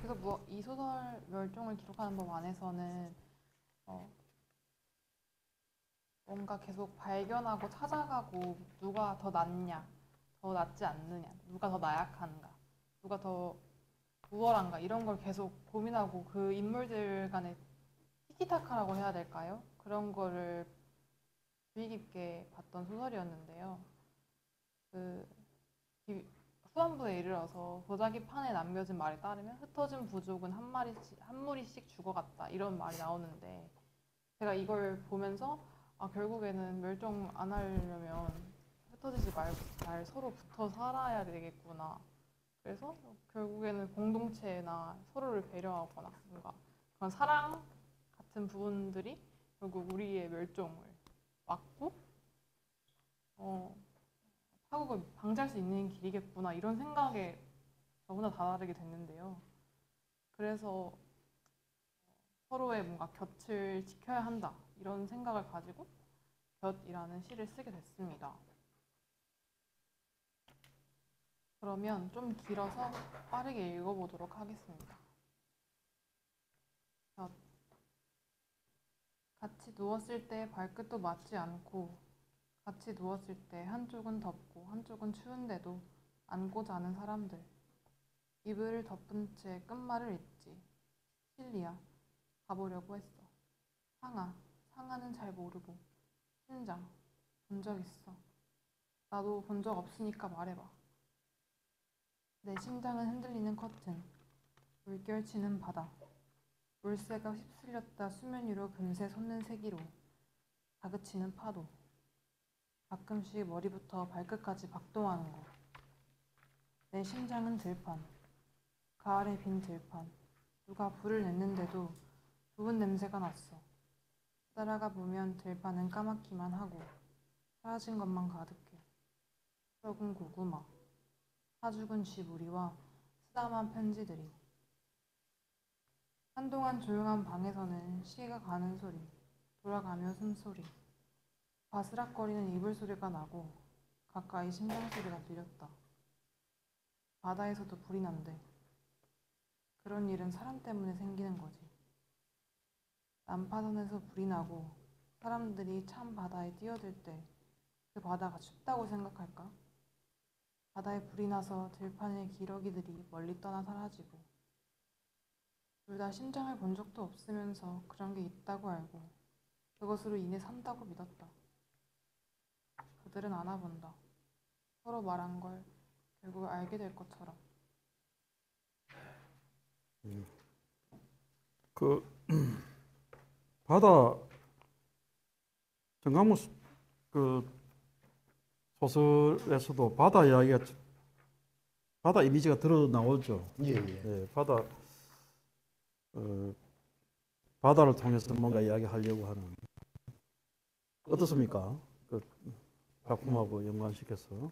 그래서 뭐 이 소설 멸종을 기록하는 법 안에서는 뭔가 계속 발견하고 찾아가고 누가 더 낫냐, 더 낫지 않느냐, 누가 더 나약한가, 누가 더 우월한가 이런 걸 계속 고민하고 그 인물들 간의 티키타카라고 해야 될까요? 그런 거를 주의 깊게 봤던 소설이었는데요. 후반부에 이르러서 도자기 판에 남겨진 말에 따르면 흩어진 부족은 한 무리씩 죽어갔다 이런 말이 나오는데 제가 이걸 보면서 결국에는 멸종 안 하려면 흩어지지 말고 잘 서로 붙어 살아야 되겠구나. 그래서 결국에는 공동체나 서로를 배려하거나 뭔가 그런 사랑 같은 부분들이 결국 우리의 멸종을 막고 타국을 방지할 수 있는 길이겠구나 이런 생각에 저보다 다다르게 됐는데요. 그래서 서로의 뭔가 곁을 지켜야 한다 이런 생각을 가지고 곁이라는 시를 쓰게 됐습니다. 그러면 좀 길어서 빠르게 읽어보도록 하겠습니다. 곁. 같이 누웠을 때 발끝도 맞지 않고 같이 누웠을 때 한쪽은 덥고 한쪽은 추운데도 안고 자는 사람들. 이불을 덮은 채 끝말을 잊지. 시칠리아. 가보려고 했어. 상하는 잘 모르고. 심장. 본 적 있어. 나도 본 적 없으니까 말해봐. 내 심장은 흔들리는 커튼. 물결치는 바다. 물새가 휩쓸렸다 수면 위로 금세 솟는 세기로. 다그치는 파도. 가끔씩 머리부터 발끝까지 박동하는 거. 내 심장은 들판. 가을에 빈 들판. 누가 불을 냈는데도 좋은 냄새가 났어. 따라가 보면 들판은 까맣기만 하고 사라진 것만 가득해. 썩은 고구마. 사죽은 쥐부리와 쓰다만 편지들이. 한동안 조용한 방에서는 시가 가는 소리, 돌아가며 숨소리, 바스락거리는 이불 소리가 나고 가까이 심장 소리가 들렸다. 바다에서도 불이 난대. 그런 일은 사람 때문에 생기는 거지. 난파선에서 불이 나고 사람들이 찬 바다에 뛰어들 때 그 바다가 춥다고 생각할까? 바다에 불이 나서 들판의 기러기들이 멀리 떠나 사라지고 둘 다 심장을 본 적도 없으면서 그런 게 있다고 알고 그것으로 인해 산다고 믿었다. 그들은 알아본다. 서로 말한 걸 결국 알게 될 것처럼. 그 바다 정강무 그 소설에서도 바다 이야기가 바다 이미지가 드러 나오죠. 예. 네, 바다를 통해서 뭔가 이야기하려고 하는 어떻습니까? 그 작품하고 연관시켜서.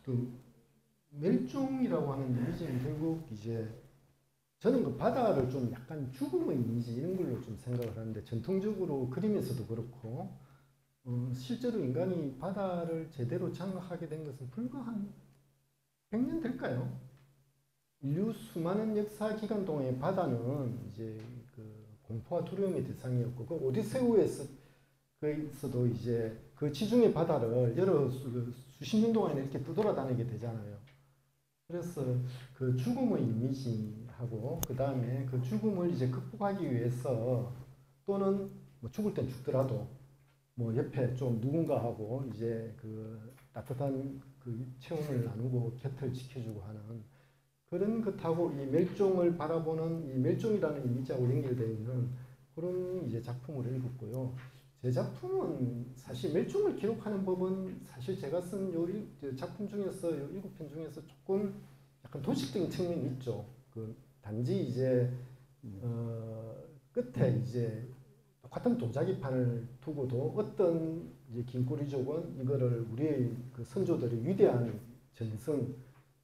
그 멸종이라고 하는 이미지는 결국 이제 저는 그 바다를 좀 약간 죽음의 이미지 이런 걸로 좀 생각을 하는데 전통적으로 그림에서도 그렇고 실제로 인간이 바다를 제대로 장악하게 된 것은 불과 한 100년 될까요? 인류 수많은 역사 기간 동안에 바다는 이제 그 공포와 두려움의 대상이었고 그 오디세우에서도 이제 그 지중해 바다를 수십 년 동안 이렇게 떠돌아다니게 되잖아요. 그래서 그 죽음의 이미지하고 그 다음에 그 죽음을 이제 극복하기 위해서 또는 뭐 죽을 땐 죽더라도 뭐 옆에 좀 누군가하고 이제 그 따뜻한 그 체온을 나누고 곁을 지켜주고 하는 그런 것하고 이 멸종을 바라보는 이 멸종이라는 이미지하고 연결되어 있는 그런 이제 작품을 읽었고요. 제 작품은 사실 멸종을 기록하는 법은 사실 제가 쓴 작품 중에서 요 7편 중에서 조금 약간 도식적인 측면이 있죠. 그 단지 이제 끝에 이제 똑같은 도자기판을 두고도 어떤 이제 긴꼬리족은 이거를 우리의 그 선조들의 위대한 전승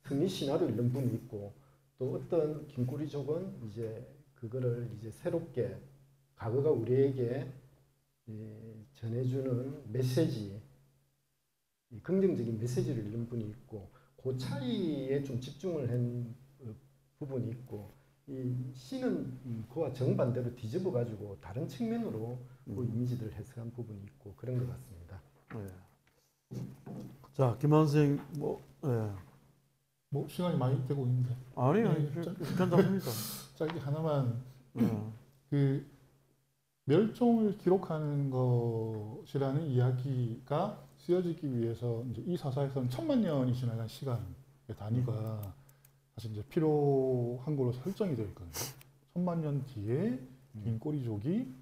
승리 신화로 읽는 분이 있고 또 어떤 긴꼬리족은 이제 그거를 이제 새롭게 과거가 우리에게 전해주는 메시지, 긍정적인 메시지를 읽는 분이 있고 그 차이에 좀 집중을 한 부분이 있고 이 시는 그와 정반대로 뒤집어 가지고 다른 측면으로 그 이미지들을 해석한 부분이 있고 그런 것 같습니다. 네. 자, 김한 선생님 뭐 시간이 많이 되고 있는데 아니요, 괜찮습니다. 짧게 하나만 그 멸종을 기록하는 것이라는 이야기가 쓰여지기 위해서 이제 이 사사에서는 1000만 년이 지나간 시간의 단위가 사실 이제 필요한 걸로 설정이 되어 있거든요. 1000만 년 뒤에 긴꼬리족이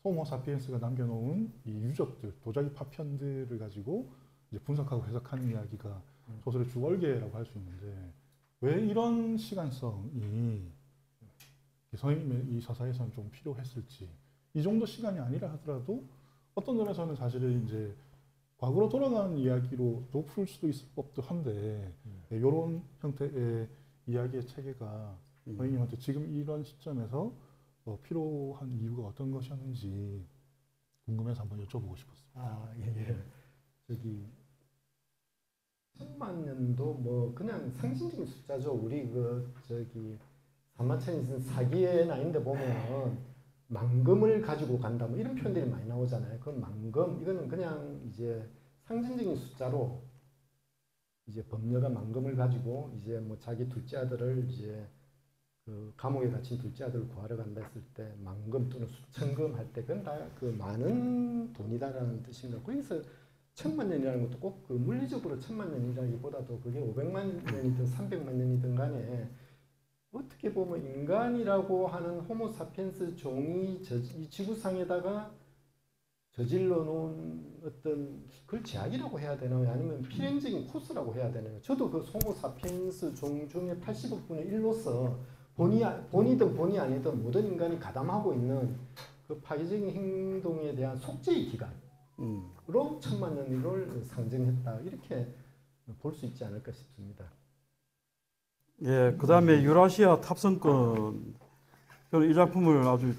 호모 사피엔스가 남겨놓은 이 유적들, 도자기 파편들을 가지고 이제 분석하고 해석하는 이야기가 소설의 주얼개라고 할 수 있는데 왜 이런 시간성이 선생님의 이 서사에서는 좀 필요했을지, 이 정도 시간이 아니라 하더라도 어떤 점에서는 사실은 이제 과거로 돌아가는 이야기로도 풀 수도 있을 법도 한데 이런 형태의 이야기의 체계가 선생님한테 지금 이런 시점에서 필요한 이유가 어떤 것이었는지 궁금해서 한번 여쭤보고 싶었습니다. 아, 예. 저기 1000만 년도 뭐 그냥 상징적인 숫자죠. 우리 그 저기 사마천이 쓴 사기의 나이인데 보면 만금을 가지고 간다 뭐 이런 표현들이 많이 나오잖아요. 그 만금 이거는 그냥 이제 상징적인 숫자로 이제 범녀가 만금을 가지고 이제 뭐 자기 둘째 아들을 이제 그 감옥에 갇힌 둘째 아들을 구하러 간다 했을 때 만금 또는 수천금 할 때 그건 다 그 많은 돈이다라는 뜻인가. 그래서 1000만 년이라는 것도 꼭 그 물리적으로 1000만 년이라기보다도 그게 500만 년이든 300만 년이든 간에 어떻게 보면 인간이라고 하는 호모사피엔스 종이 이 지구상에다가 저질러 놓은 어떤 그걸 제약이라고 해야 되나요? 아니면 필연적인 코스라고 해야 되나요? 저도 그 호모사피엔스 종 중에 80억 분의 1로서 본이든 본이 아니든 모든 인간이 가담하고 있는 그 파괴적인 행동에 대한 속죄의 기간으로 1000만 년을 상징했다. 이렇게 볼 수 있지 않을까 싶습니다. 예, 그 다음에 유라시아 탑승권. 저는 이 작품을 아주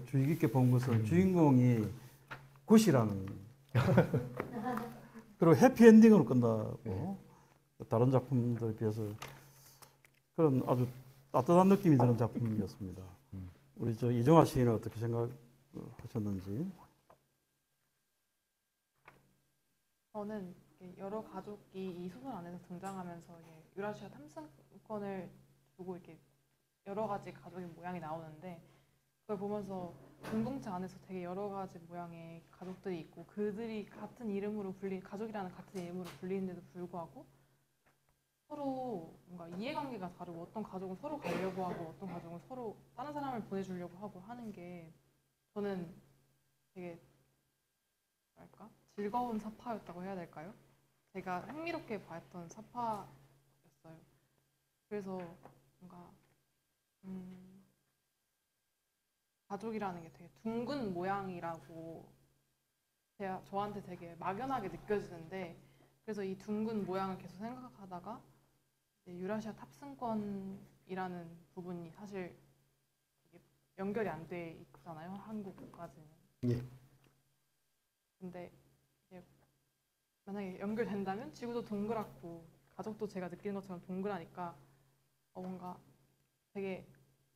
주의 깊게 본 것은 주인공이 굿이라는 그리고 해피엔딩으로 끝나고 다른 작품들에 비해서 그런 아주 따뜻한 느낌이 드는 작품이었습니다. 우리 저 이정아 시인은 어떻게 생각하셨는지? 저는 여러 가족이 이 소설 안에서 등장하면서 유라시아 탐승권을 두고 이렇게 여러 가지 가족의 모양이 나오는데 그걸 보면서 공동체 안에서 되게 여러 가지 모양의 가족들이 있고 그들이 같은 이름으로 가족이라는 같은 이름으로 불리는데도 불구하고 서로 뭔가 이해관계가 다르고 어떤 가족은 서로 가려고 하고 어떤 가족은 서로 다른 사람을 보내주려고 하고 하는 게 저는 되게 뭐랄까 즐거운 사파였다고 해야 될까요? 제가 흥미롭게 봤던 사파였어요. 그래서 뭔가 가족이라는 게 되게 둥근 모양이라고 저한테 되게 막연하게 느껴지는데 그래서 이 둥근 모양을 계속 생각하다가 유라시아 탑승권이라는 부분이 사실 연결이 안 돼 있잖아요. 한국까지는. 예. 근데 만약에 연결된다면 지구도 동그랗고 가족도 제가 느끼는 것처럼 동그라니까 뭔가 되게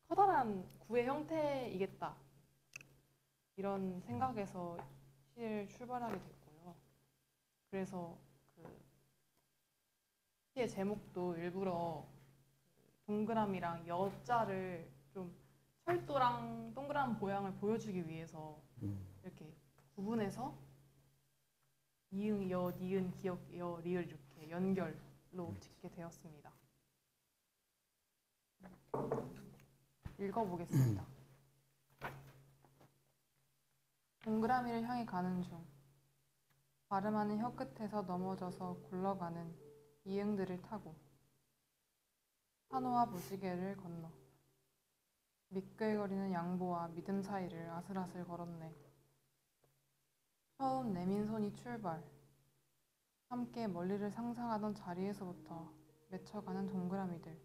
커다란 구의 형태이겠다 이런 생각에서 시를 출발하게 됐고요. 그래서 그 시의 제목도 일부러 동그라미랑 여자를 좀 철도랑 동그란 모양을 보여주기 위해서 이렇게 구분해서 이응, 여, 니은, 기역, 여, 리을 이렇게 연결로 짓게 되었습니다. 읽어보겠습니다. 동그라미를 향해 가는 중 발음하는 혀 끝에서 넘어져서 굴러가는 이응들을 타고 산호와 무지개를 건너 미끌거리는 양보와 믿음 사이를 아슬아슬 걸었네. 처음 내민 손이 출발. 함께 멀리를 상상하던 자리에서부터 맺혀가는 동그라미들.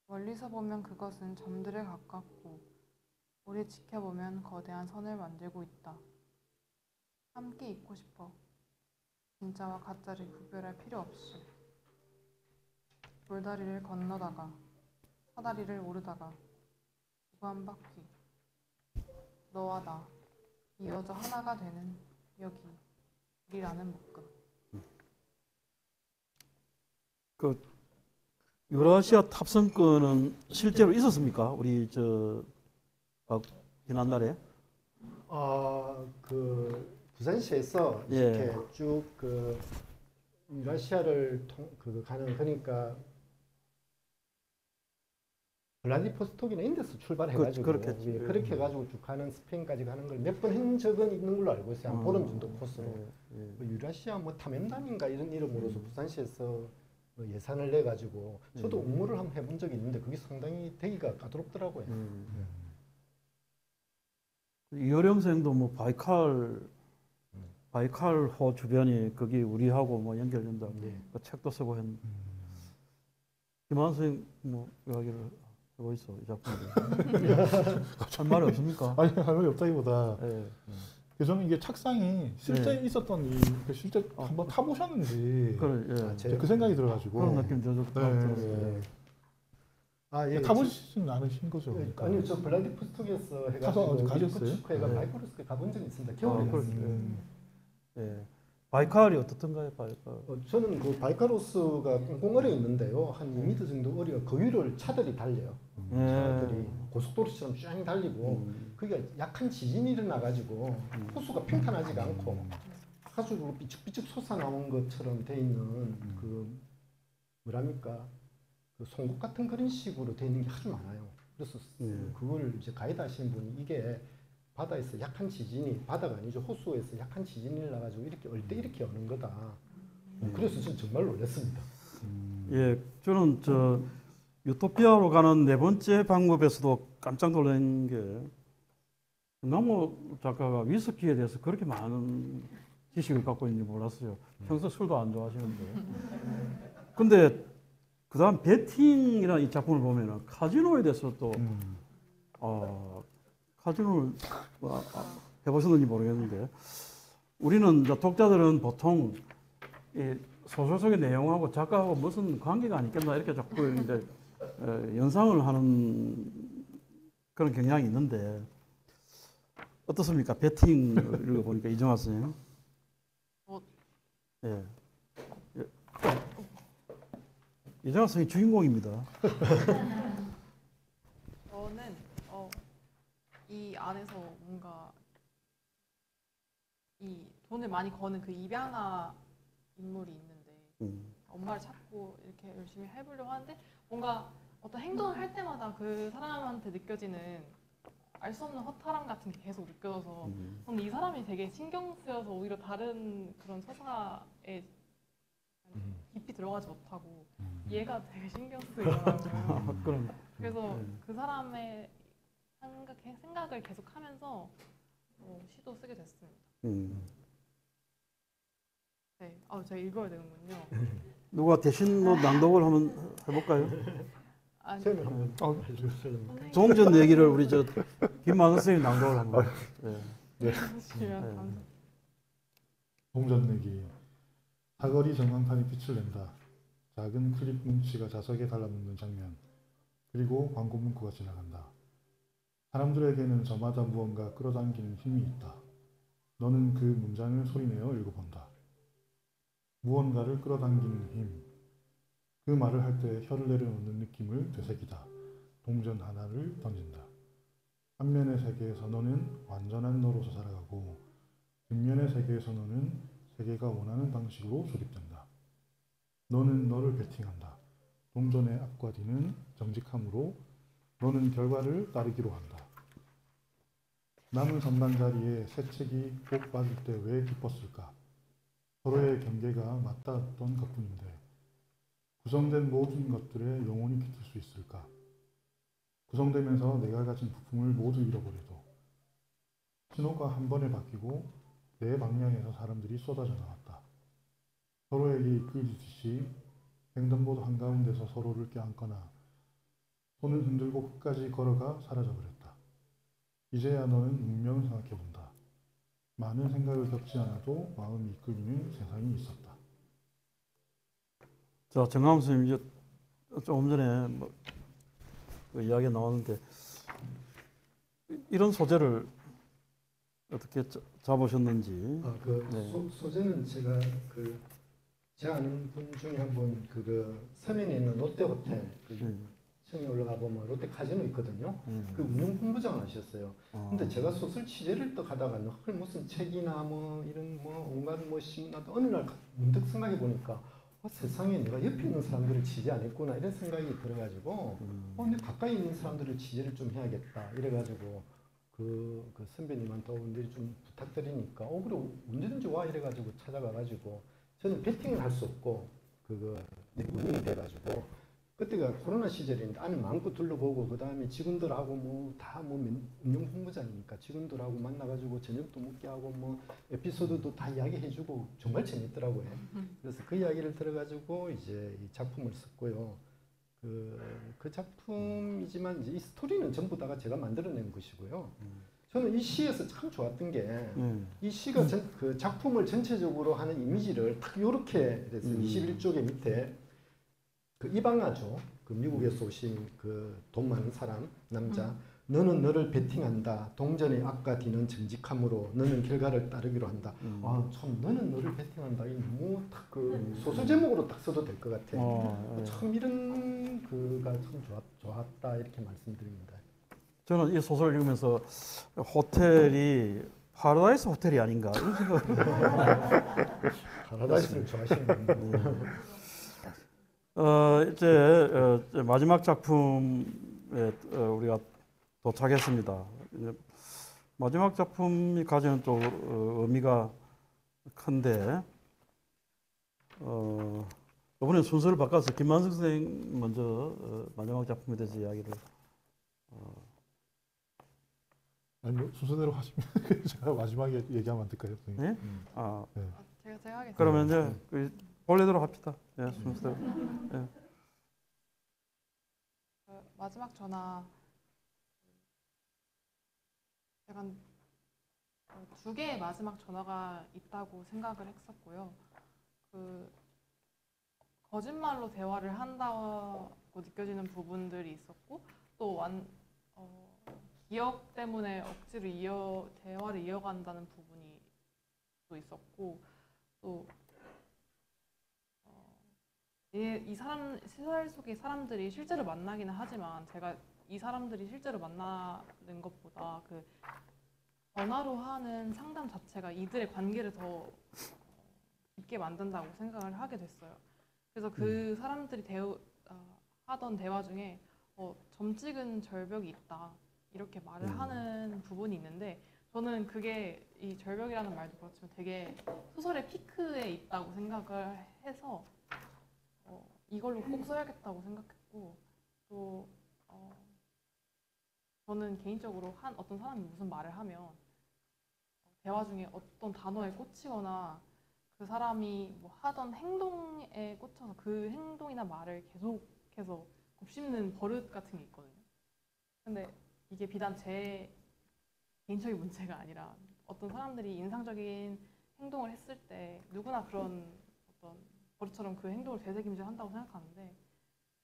멀리서 보면 그것은 점들에 가깝고 오래 지켜보면 거대한 선을 만들고 있다. 함께 있고 싶어. 진짜와 가짜를 구별할 필요 없이. 돌다리를 건너다가 사다리를 오르다가 지구 한 바퀴. 너와 나. 이어져 하나가 되는 여기 우리라는 묶음. 그 유라시아 탑승권은 실제로 있었습니까? 우리 지난날에? 그 부산시에서 예. 이렇게 쭉 그 유라시아를 가는 그러니까 블라디보스톡이나 인데서 출발해가지고 그렇겠지. 그렇게 해가지고 쭉 가는 스페인까지 가는 걸 몇 번 한 적은 있는 걸로 알고 있어요. 한 보름 정도 코스로. 예. 뭐 유라시아 뭐 탐험단인가 이런 이름으로서 부산시에서 그 예산을 내 가지고 저도 음. 옹물을 한번 해본 적이 있는데 그게 상당히 되기가 까다롭더라고요. 이어령생도 뭐 바이칼호 주변이 거기 우리하고 뭐 연결된다고 네. 그 책도 쓰고 했는데 김한 선생 뭐 이야기를 하고 있어 이 작품에 할 말이 없습니까? 아니 할 말이 없다기보다 예. 저는 이게 착상이 실제 네. 있었던 실제 한번 타보셨는지 그래, 예. 아, 그 생각이 들어가지고 그런 느낌 저도 네. 들었어요. 아, 예. 타보시진 않으신 거죠? 그러니까. 아니요, 저 블라디보스톡에서 가서 해가지고 가셨어요? 축구회가 네. 바이코르스크에 가본 적이 있습니다. 겨울에 아, 그래. 갔습니다. 예. 바이칼이 어떻던가요, 바이칼? 저는 그 바이카로스가 꽁꽁 얼어 있는데요. 한 2m 정도 어리가 그 위를 차들이 달려요. 차들이 고속도로처럼 쫙 달리고 그게 약한 지진이 일어나가지고 호수가 평탄하지가 않고 아주 그 삐죽삐죽 솟아나온 것처럼 돼 있는 그 뭐랍니까 그 송곳 같은 그런 식으로 돼 있는 게 아주 많아요. 그래서 그걸 이제 가이드 하시는 분이 이게 바다에서 약한 지진이 바다가 아니죠 호수에서 약한 지진이 일어나가지고 이렇게 얼 때 이렇게 오는 거다. 그래서 저는 정말 놀랐습니다. 예, 저는 저 유토피아로 가는 네 번째 방법에서도 깜짝 놀란 게 김남호 작가가 위스키에 대해서 그렇게 많은 지식을 갖고 있는지 몰랐어요. 평소 술도 안 좋아하시는데. 근데 그다음 베팅이라는 이 작품을 보면은 카지노에 대해서 또 카지노를 해보셨는지 모르겠는데 우리는 이제 독자들은 보통 이 소설 속의 내용하고 작가하고 무슨 관계가 아니겠나 이렇게 자꾸 이제 연상을 하는 그런 경향이 있는데 어떻습니까? 베팅을 읽어보니까 이정화 선생님. 예. 이정화 선생님 주인공입니다. 저는 이 안에서 뭔가 이 돈을 많이 버는 그 입양아 인물이 있는데 엄마를 찾고 이렇게 열심히 해보려고 하는데 뭔가 어떤 행동을 할 때마다 그 사람한테 느껴지는 알 수 없는 허탈함 같은 게 계속 느껴져서 근데 이 사람이 되게 신경 쓰여서 오히려 다른 그런 서사에 깊이 들어가지 못하고 얘가 되게 신경 쓰이더라고요. 그럼 그래서 그 사람의 생각을 계속하면서 시도 쓰게 됐습니다. 네, 제가 읽어야 되는군요. 누가 대신 뭐 낭독을 한번 해볼까요? 아니, 설명 한번 해주세요. 선생님 조홍전 얘기를 우리 저 김만원 선생님 낭독을 한번. 예. 해주시면 네. 감사합니다. 동전내기 사거리 전광판이 빛을 낸다. 작은 클립 뭉치가 자석에 달라붙는 장면. 그리고 광고 문구가 지나간다. 사람들에게는 저마다 무언가 끌어당기는 힘이 있다. 너는 그 문장을 소리내어 읽어본다. 무언가를 끌어당기는 힘. 그 말을 할 때 혀를 내려놓는 느낌을 되새기다. 동전 하나를 던진다. 한면의 세계에서 너는 완전한 너로서 살아가고 뒷면의 세계에서 너는 세계가 원하는 방식으로 조립된다. 너는 너를 베팅한다. 동전의 앞과 뒤는 정직함으로 너는 결과를 따르기로 한다. 남은 선반 자리에 새 책이 꼭 빠질 때 왜 기뻤을까? 서로의 경계가 맞닿았던 것뿐인데 구성된 모든 것들에 영혼이 깃들 수 있을까? 구성되면서 내가 가진 부품을 모두 잃어버려도 신호가 한 번에 바뀌고 내 방향에서 사람들이 쏟아져 나왔다. 서로에게 이끌리듯이 횡단보도 한가운데서 서로를 껴안거나 손을 흔들고 끝까지 걸어가 사라져버렸다. 이제야 너는 운명을 생각해본다. 많은 생각을 겪지 않아도 마음이 이끌리는 세상이 있었다. 자, 정남 선생님 이제 조금 전에 그 이야기가 나왔는데 이런 소재를 어떻게 잡으셨는지. 네. 소재는 제가 제 아는 분 중에 한 분 서면에 있는 롯데 호텔 층에 올라가 보면 롯데 카지노 있거든요. 그 운영 본부장을 하셨어요. 근데 제가 소설 취재를 또 가다가 무슨 책이나 뭐 이런 온갖 신문나 어느 날 문득 생각해 보니까 세상에 내가 옆에 있는 사람들을 취재 안 했구나 이런 생각이 들어가지고 근데 가까이 있는 사람들을 취재를 좀 해야겠다 이래가지고 그 선배님한테 언제 좀 부탁드리니까 그래 언제든지 와 이래가지고 찾아가가지고 저는 베팅을 할 수 없고 내분이 돼가지고 그때가 코로나 시절인데 안에 마음껏 둘러보고 그 다음에 직원들하고 뭐 다 뭐 운영 홍보자니까 직원들하고 만나가지고 저녁도 먹게 하고 뭐 에피소드도 다 이야기해주고 정말 재밌더라고요. 그래서 그 이야기를 들어가지고 이제 이 작품을 썼고요. 그 작품이지만 이제 이 스토리는 전부 다가 제가 만들어낸 것이고요. 저는 이 시에서 참 좋았던 게 이 시가 그 작품을 전체적으로 하는 이미지를 딱 이렇게 해서 21쪽의 밑에 그 이방아죠. 그 미국에서 오신 그 돈 많은 사람 남자. 너는 너를 베팅한다. 동전의 앞과 뒤는 정직함으로 너는 결과를 따르기로 한다. 아, 참 너는 너를 베팅한다. 이 너무 딱 그 소설 제목으로 딱 써도 될 것 같아. 참 이런 그가 참 좋았다 이렇게 말씀드립니다. 저는 이 소설을 읽으면서 호텔이 파라다이스 호텔이 아닌가 이런 생각을 파라다이스를 좋아하시는 분들. 이제 마지막 작품에 우리가 도착했습니다. 마지막 작품이 가지는 또 의미가 큰데 이번에 순서를 바꿔서 김만석 선생 먼저 마지막 작품에 대해서 이야기를 아니 뭐 순서대로 하시면 제가 마지막에 얘기하면 안 될까요? 선생님? 네? 네. 제가 하겠습니다. 그러면 이제 그 본래대로 합시다. 예, 순서대로. 예. 마지막 전화 약간 두 개의 마지막 전화가 있다고 생각을 했었고요. 그 거짓말로 대화를 한다고 느껴지는 부분들이 있었고 또 기억 때문에 억지로 대화를 이어간다는 부분이 또 있었고 또 이 시설 속의 사람들이 실제로 만나기는 하지만 제가 이 사람들이 실제로 만나는 것보다 그 전화로 하는 상담 자체가 이들의 관계를 더 깊게 만든다고 생각을 하게 됐어요. 그래서 그 사람들이 하던 대화 중에 점 찍은 절벽이 있다 이렇게 말을 하는 부분이 있는데 저는 그게 이 절벽이라는 말도 그렇지만 되게 소설의 피크에 있다고 생각을 해서 이걸로 꼭 써야겠다고 생각했고 또 저는 개인적으로 어떤 사람이 무슨 말을 하면 대화 중에 어떤 단어에 꽂히거나 그 사람이 뭐 하던 행동에 꽂혀서 그 행동이나 말을 계속해서 곱씹는 버릇 같은 게 있거든요. 근데 이게 비단 제 개인적인 문제가 아니라 어떤 사람들이 인상적인 행동을 했을 때 누구나 그런 어떤 버릇처럼 그 행동을 되새김질 한다고 생각하는데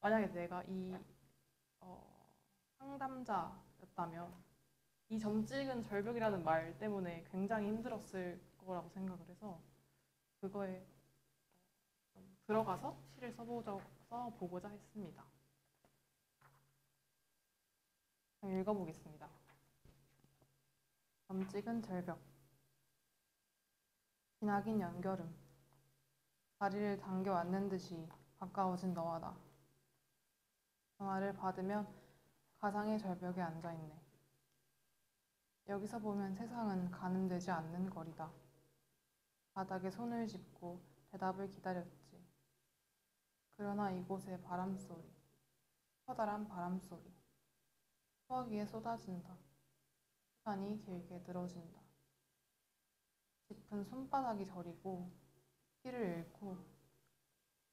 만약에 내가 이 상담자였다면 이 점 찍은 절벽이라는 말 때문에 굉장히 힘들었을 거라고 생각을 해서 그거에 좀 들어가서 시를 써보고자 했습니다. 읽어보겠습니다. 점 찍은 절벽. 기나긴 연결음. 다리를 당겨 앉는 듯이 가까워진 너와 나. 전화를 받으면 가상의 절벽에 앉아있네. 여기서 보면 세상은 가늠되지 않는 거리다. 바닥에 손을 짚고 대답을 기다렸지. 그러나 이곳의 바람소리, 커다란 바람소리, 수화기에 쏟아진다. 시간이 길게 늘어진다. 짚은 손바닥이 저리고 피를 잃고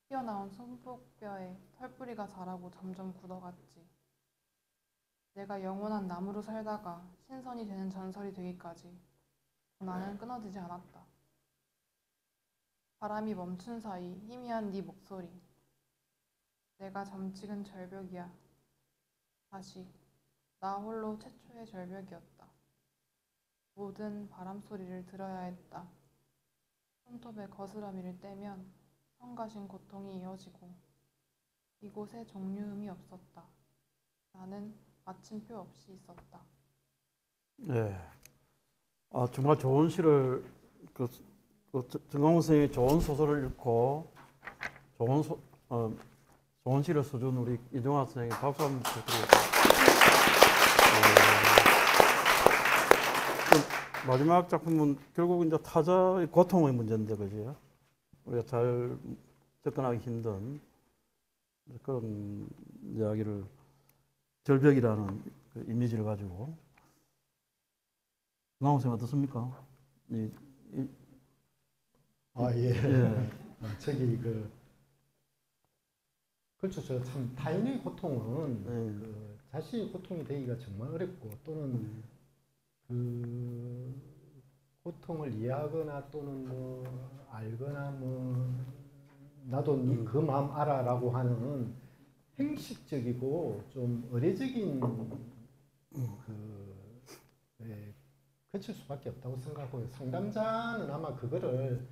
튀어나온 손목뼈에 털뿌리가 자라고 점점 굳어갔지. 내가 영원한 나무로 살다가 신선이 되는 전설이 되기까지 나는 끊어지지 않았다. 바람이 멈춘 사이 희미한 네 목소리. 내가 점 찍은 절벽이야. 다시 나 홀로 최초의 절벽이었다. 모든 바람 소리를 들어야 했다. 손톱에 거스러미를 떼면 성가신 고통이 이어지고 이곳에 종류음이 없었다. 나는 마침표 없이 있었다. 네, 정말 좋은 시를 정강훈 선생님이 좋은 소설을 읽고 좋은 시를 써준 우리 이종화 선생님 박수 한번 부탁드리겠습니다. 마지막 작품은 결국 이제 타자의 고통의 문제인데, 그죠? 우리가 잘 접근하기 힘든 그런 이야기를 절벽이라는 그 이미지를 가지고 나온 쌤 어떻습니까? 예. 예. 저기 그렇죠. 저 참 타인의 고통은 그 자신의 고통이 되기가 정말 어렵고 또는 그 고통을 이해하거나 또는 뭐 알거나 뭐 나도 그 마음 알아라고 하는 형식적이고 좀 의례적인 거칠 수밖에 없다고 생각하고요. 상담자는 아마 그거를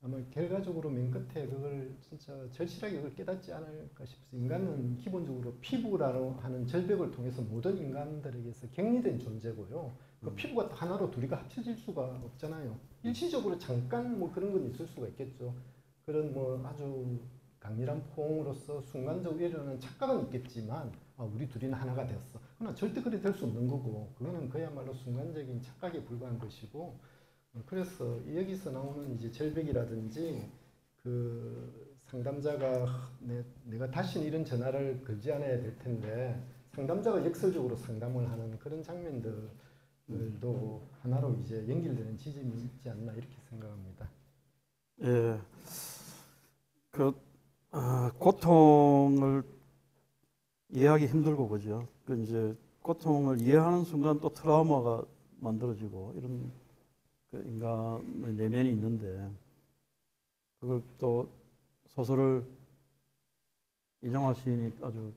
아마 결과적으로 맨 끝에 그걸 진짜 절실하게 그걸 깨닫지 않을까 싶어서 인간은 기본적으로 피부라고 하는 절벽을 통해서 모든 인간들에게서 격리된 존재고요. 그 피부가 하나로 둘이가 합쳐질 수가 없잖아요. 일시적으로 잠깐 뭐 그런 건 있을 수가 있겠죠. 그런 뭐 아주 강렬한 포옹으로서 순간적으로 일어나는 착각은 있겠지만 우리 둘이는 하나가 되었어. 그러나 절대 그래 될 수 없는 거고 그거는 그야말로 순간적인 착각에 불과한 것이고 그래서 여기서 나오는 이제 절벽이라든지 그 상담자가 내가 다시는 이런 전화를 걸지 않아야 될 텐데 상담자가 역설적으로 상담을 하는 그런 장면들도 하나로 이제 연결되는 지점이 있지 않나 이렇게 생각합니다. 예. 고통을 이해하기 힘들고 그죠. 그 이제 고통을 이해하는 순간 또 트라우마가 만들어지고 이런 그 인간의 내면이 있는데 그걸 또 소설을 이정화 시인이 아주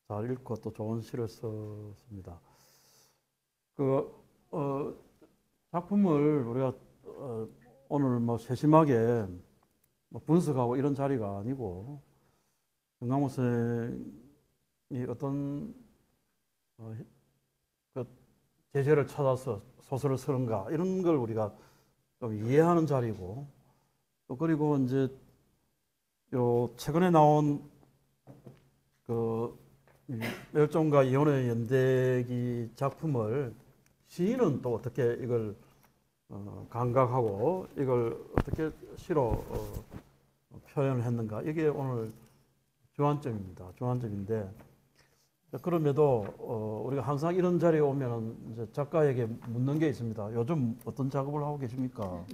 잘 읽고 또 좋은 시를 썼습니다. 작품을 우리가 오늘 뭐 세심하게 뭐 분석하고 이런 자리가 아니고 정강호 쌤이 어떤 제재를 찾아서 소설을 쓰는가 이런 걸 우리가 좀 이해하는 자리고 또 그리고 이제 요 최근에 나온 그 멸종과 이혼의 연대기 작품을 시인은 또 어떻게 이걸 감각하고 이걸 어떻게 시로 표현을 했는가 이게 오늘 주안점입니다. 주안점인데 그럼에도 우리가 항상 이런 자리에 오면 이제 작가에게 묻는 게 있습니다. 요즘 어떤 작업을 하고 계십니까?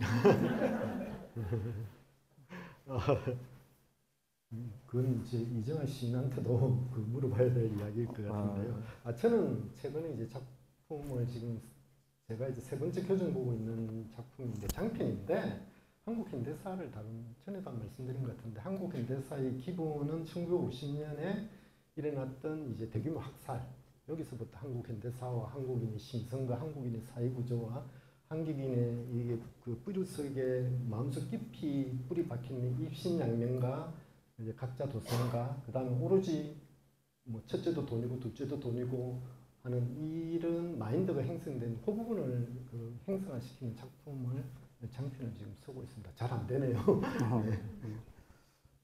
그건 이제 이정아 시인한테도 물어봐야 될 이야기일 것 같은데요. 저는 최근에 이제 작품을 지금 제가 이제 세 번째 교정 보고 있는 작품인데 장편인데 한국 현대사를 전에도 말씀드린 것 같은데 한국 현대사의 기본은 1950년에 일어났던 이제 대규모 학살 여기서부터 한국 현대사와 한국인의 심성과 한국인의 사회 구조와 한국인의 이게 그 뿌리 속에 마음속 깊이 뿌리 박힌 입신양명과 이제 각자 도생과 그다음에 오로지 뭐 첫째도 돈이고 둘째도 돈이고 하는 이런 마인드가 형성된 그 부분을 형성화시키는 작품을 장편을 지금 쓰고 있습니다. 잘 안 되네요.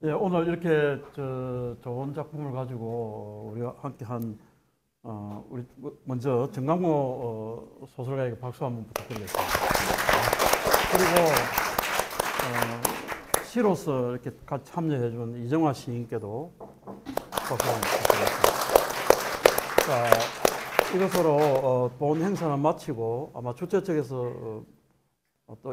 예, 오늘 이렇게 좋은 작품을 가지고 우리가 함께한 우리 먼저 정강호 소설가에게 박수 한번 부탁드리겠습니다. 그리고 시로서 이렇게 같이 참여해준 이정화 시인께도 박수 한번 부탁드리겠습니다. 자, 이것으로 본 행사는 마치고 아마 주최 측에서